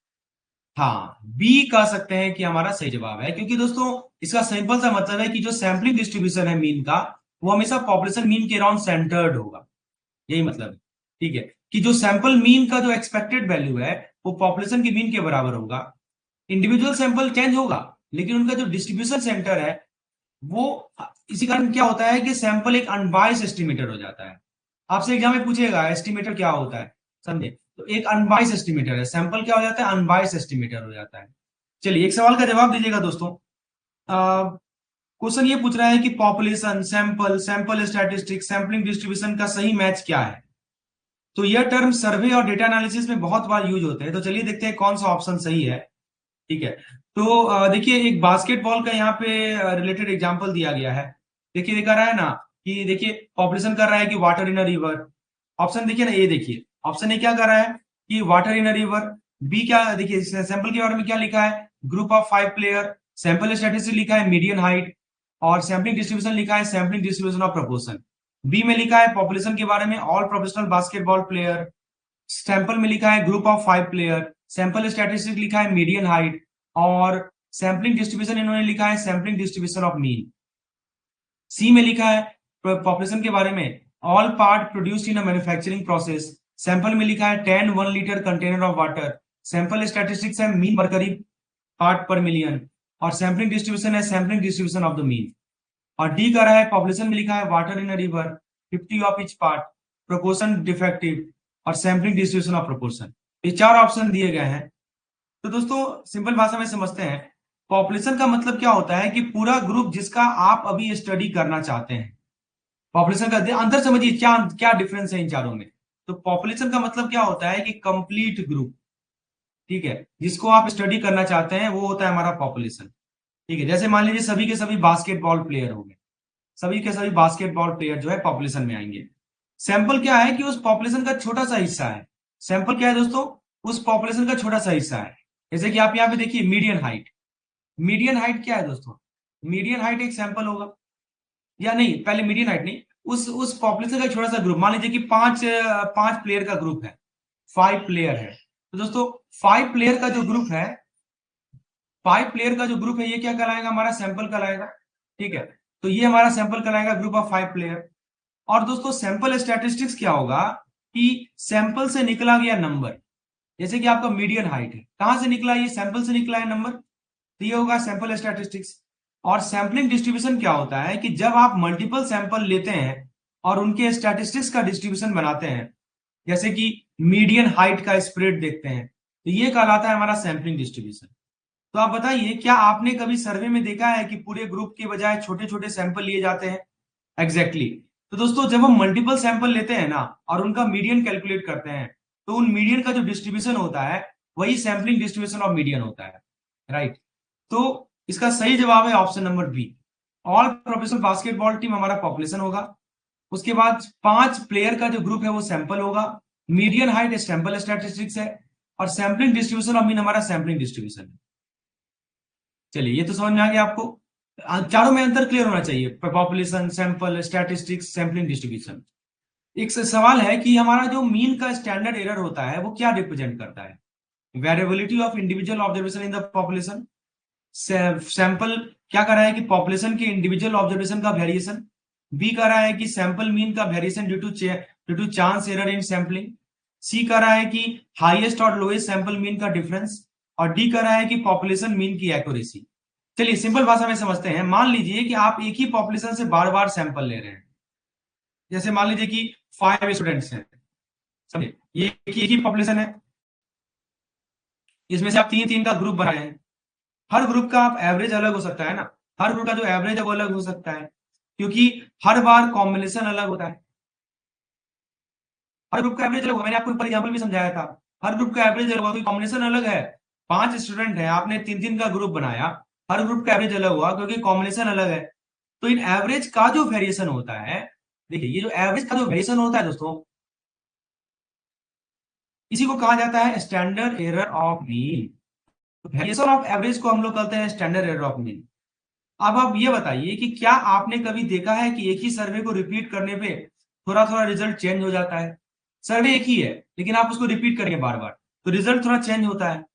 हाँ, बी कह सकते हैं कि हमारा सही जवाब है, क्योंकि दोस्तों इसका सिंपल सा मतलब है कि जो सैंपलिंग डिस्ट्रीब्यूशन है मीन का, वो हमेशा पॉपुलेशन मीन के अराउंड सेंटर्ड होगा। यही मतलब है, ठीक है, कि जो सैंपल मीन का जो एक्सपेक्टेड वैल्यू है वो पॉपुलेशन की मीन के बराबर होगा। इंडिविजुअल सैंपल चेंज होगा, लेकिन उनका जो डिस्ट्रीब्यूशन सेंटर है वो, इसी कारण क्या होता है कि सैंपल एक अनबायस एस्टिमेटर हो जाता है। आपसे एग्जाम में पूछेगा एस्टिमेटर क्या होता है, समझे। तो एक अनबायस एस्टिमेटर है, सैंपल क्या हो जाता है, अनबायस एस्टिमेटर हो जाता है। चलिए एक सवाल का जवाब दीजिएगा दोस्तों। क्वेश्चन ये पूछ रहा है कि population, sample, sample statistics, sampling distribution का सही मैच क्या है। तो यह टर्म सर्वे और डेटा एनालिसिस में बहुत बार यूज होते हैं। तो चलिए देखते हैं कौन सा ऑप्शन सही है, ठीक है। तो देखिए एक बास्केटबॉल का यहाँ पे रिलेटेड एग्जांपल दिया गया है। देखिए दिखा रहा है ना कि देखिए पॉपुलेशन कर रहा है कि water in a river. Option देखिए ना, ए देखिए ऑप्शन ए क्या कर रहा है कि water in a river. B क्या, देखिए सैंपल के बारे में क्या लिखा है, group of 5 player. Sample statistics लिखा है मीडियन हाइट, और सैम्पलिंग डिस्ट्रीब्यूशन लिखा है sampling distribution of proportion. B में लिखा है पॉपुलेशन के बारे में all professional basketball player. Sample में लिखा है group of 5 player. Sample statistics लिखा है मीडियन हाइट, और सैम्पलिंग डिस्ट्रीब्यूशन इन्होंने लिखा है sampling distribution of mean. C में लिखा है पॉपुलेशन के बारे में all part produced in a manufacturing process. Sample में लिखा है 10 1 litre container of water. Sample statistics है mean mercury part per million, और सैम्पलिंग डिस्ट्रीब्यूशन है sampling distribution of the mean. और डी का रहा है पॉपुलेशन में लिखा है water in a river 50 of each part, proportion defective, और सैम्पलिंग डिस्ट्रीब्यूशन ऑफ प्रोपोर्शन। ये चार ऑप्शन दिए गए हैं। तो दोस्तों सिंपल भाषा में समझते हैं, पॉपुलेशन का मतलब क्या होता है कि पूरा ग्रुप जिसका आप अभी स्टडी करना चाहते हैं। पॉपुलेशन का अंदर समझिए क्या क्या डिफरेंस है इन चारों में। तो पॉपुलेशन का मतलब क्या होता है कि कंप्लीट ग्रुप, ठीक है, जिसको आप स्टडी करना चाहते हैं वो होता है हमारा पॉपुलेशन। ठीक है, जैसे मान लीजिए सभी के सभी बास्केटबॉल प्लेयर हो गए, सभी के सभी बास्केटबॉल प्लेयर जो है पॉपुलेशन में आएंगे। सैंपल क्या है कि उस पॉपुलेशन का छोटा सा हिस्सा है। सैंपल क्या है दोस्तों, उस पॉपुलेशन का छोटा सा हिस्सा है। जैसे कि आप यहाँ पे देखिए मीडियन हाइट। मीडियन हाइट क्या है दोस्तों, मीडियन हाइट एक सैंपल होगा, या नहीं पहले मीडियन हाइट नहीं, उस पॉपुलेशन का छोटा सा ग्रुप। मान लीजिए कि पांच प्लेयर का ग्रुप है, 5 प्लेयर है। तो दोस्तों 5 प्लेयर का जो ग्रुप है, 5 प्लेयर का जो ग्रुप है ये क्या कहलाएगा, हमारा सैंपल कहलाएगा। ठीक है, तो ये हमारा सैंपल कहलाएगा, ग्रुप ऑफ 5 प्लेयर। और दोस्तों सैंपल स्टैटिस्टिक्स क्या होगा कि सैंपल से निकला गया नंबर। जैसे कि आपका मीडियन हाइट है, कहां से निकला, ये सैंपल से निकला है नंबर, तो ये होगा सैंपल स्टैटिस्टिक्स। और सैंपलिंग डिस्ट्रीब्यूशन क्या होता है कि जब आप मल्टीपल सैंपल लेते हैं और उनके स्टैटिस्टिक्स का डिस्ट्रीब्यूशन बनाते हैं, जैसे कि मीडियन हाइट का स्प्रेड देखते हैं, तो ये कहलाता है हमारा सैंपलिंग डिस्ट्रीब्यूशन। तो आप बताइए क्या आपने कभी सर्वे में देखा है कि पूरे ग्रुप के बजाय छोटे छोटे सैंपल लिए जाते हैं। एग्जैक्टली तो दोस्तों जब हम मल्टीपल सैंपल लेते हैं ना और उनका मीडियन कैलकुलेट करते हैं, तो उन मीडियन का जो डिस्ट्रीब्यूशन होता है वही सैंपलिंग डिस्ट्रीब्यूशन ऑफ मीडियन होता है, राइट। तो इसका सही जवाब है option number B. All professional basketball team हमारा पॉपुलेशन होगा। उसके बाद 5 प्लेयर का जो ग्रुप है वो सैंपल होगा। मीडियन हाइट सैंपल स्टैटिस्टिक्स है, और सैंपलिंग डिस्ट्रीब्यूशन ऑफ मीन हमारा सैंपलिंग डिस्ट्रीब्यूशन है। चलिए ये तो समझ में आ गया आपको। चारों में अंतर क्लियर होना चाहिए, population, sample, statistics, sampling distribution. एक सवाल है कि हमारा जो मीन का स्टैंडर्ड एरर होता है वो क्या रिप्रेजेंट करता है। Variability of individual observation in the population. Sample क्या कर रहा है कि पॉपुलेशन के इंडिविजुअल ऑब्जर्वेशन का वेरिएशन। बी कर रहा है कि सैंपल मीन का variation due to chance error in sampling. C कर रहा है कि हाईएस्ट और लोएस्ट सैंपल मीन का डिफरेंस। और डी कर रहा है कि पॉपुलेशन मीन की एक्यूरेसी। चलिए सिंपल भाषा में समझते हैं। मान लीजिए कि आप एक ही पॉपुलेशन से बार बार सैंपल ले रहे हैं। जैसे मान लीजिए कि 5 स्टूडेंट्स हैं, समझे, ये एक ही पॉपुलेशन है, इसमें से आप तीन तीन का ग्रुप बनाए हैं। हर ग्रुप का आप एवरेज अलग हो सकता है ना, हर ग्रुप का जो एवरेज है वो अलग हो सकता है, क्योंकि हर बार कॉम्बिनेशन अलग होता है। हर ग्रुप का एवरेज अलग होगा, मैंने आपको ऊपर एग्जांपल भी समझाया था। हर ग्रुप का एवरेज अलग होगा, कॉम्बिनेशन अलग है। 5 स्टूडेंट है, आपने तीन तीन का ग्रुप बनाया, हर ग्रुप का एवरेज अलग हुआ क्योंकि कॉम्बिनेशन अलग है। तो इन एवरेज का जो वेरिएशन होता है, देखिए ये जो एवरेज का जो वेरिएशन होता है दोस्तों, इसी को कहा जाता है standard error of mean. Variation of average को हम लोग कहते हैं स्टैंडर्ड एरर ऑफ मीन। अब आप ये बताइए कि क्या आपने कभी देखा है कि एक ही सर्वे को रिपीट करने पे थोड़ा थोड़ा रिजल्ट चेंज हो जाता है? सर्वे एक ही है लेकिन आप उसको रिपीट करेंगे बार बार तो रिजल्ट थोड़ा चेंज होता है।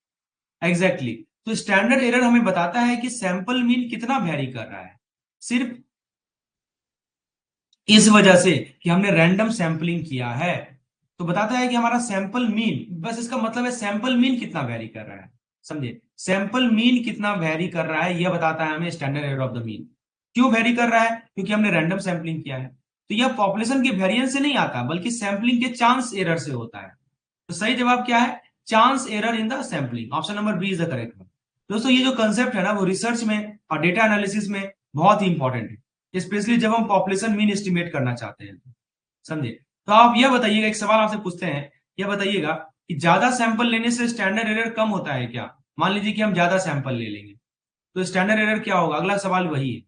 एग्जैक्टली तो स्टैंडर्ड एरर हमें बताता है कि सैंपल मीन कितना वेरी कर रहा है, सिर्फ इस वजह से कि हमने रैंडम सैंपलिंग किया है। तो बताता है कि हमारा सैंपल मीन, बस इसका मतलब है सैंपल मीन कितना वेरी कर रहा है, समझे? सैंपल मीन कितना वेरी कर रहा है यह बताता है हमें standard error of the mean. क्यों वेरी कर रहा है? क्योंकि हमने रैंडम सैंपलिंग किया है। तो यह पॉपुलेशन के वेरिएंस से नहीं आता बल्कि सैंपलिंग के चांस एरर से होता है। तो सही जवाब क्या है? Chance error in the sampling. Option number B is the correct one. दोस्तों ये जो कंसेप्ट है ना वो रिसर्च में और डेटा एनालिसिस में बहुत ही इंपॉर्टेंट है, स्पेशली जब हम पॉपुलेशन मीन एस्टिमेट करना चाहते हैं, समझे? तो आप यह बताइएगा, एक सवाल आपसे पूछते हैं, यह बताइएगा कि ज्यादा सैंपल लेने से स्टैंडर्ड एरर कम होता है क्या? मान लीजिए कि हम ज्यादा सैंपल ले लेंगे तो स्टैंडर्ड एरर क्या होगा? अगला सवाल वही है।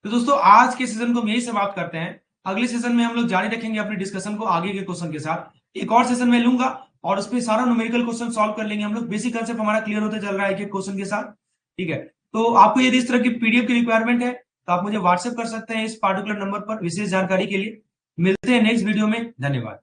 तो दोस्तों आज के सेशन को हम यही समाप्त करते हैं। अगले सेशन में हम लोग जारी रखेंगे अपने डिस्कशन को आगे के क्वेश्चन के साथ। एक और सेशन में लूंगा और उसमें सारा न्यूमेरिकल क्वेश्चन सॉल्व कर लेंगे हम लोग। बेसिक कंसेप्ट हमारा क्लियर होते चल रहा है एक क्वेश्चन के साथ, ठीक है? तो आपको यदि इस तरह की पीडीएफ की रिक्वायरमेंट है तो आप मुझे व्हाट्सएप कर सकते हैं इस पार्टिकुलर नंबर पर विशेष जानकारी के लिए। मिलते हैं नेक्स्ट वीडियो में, धन्यवाद।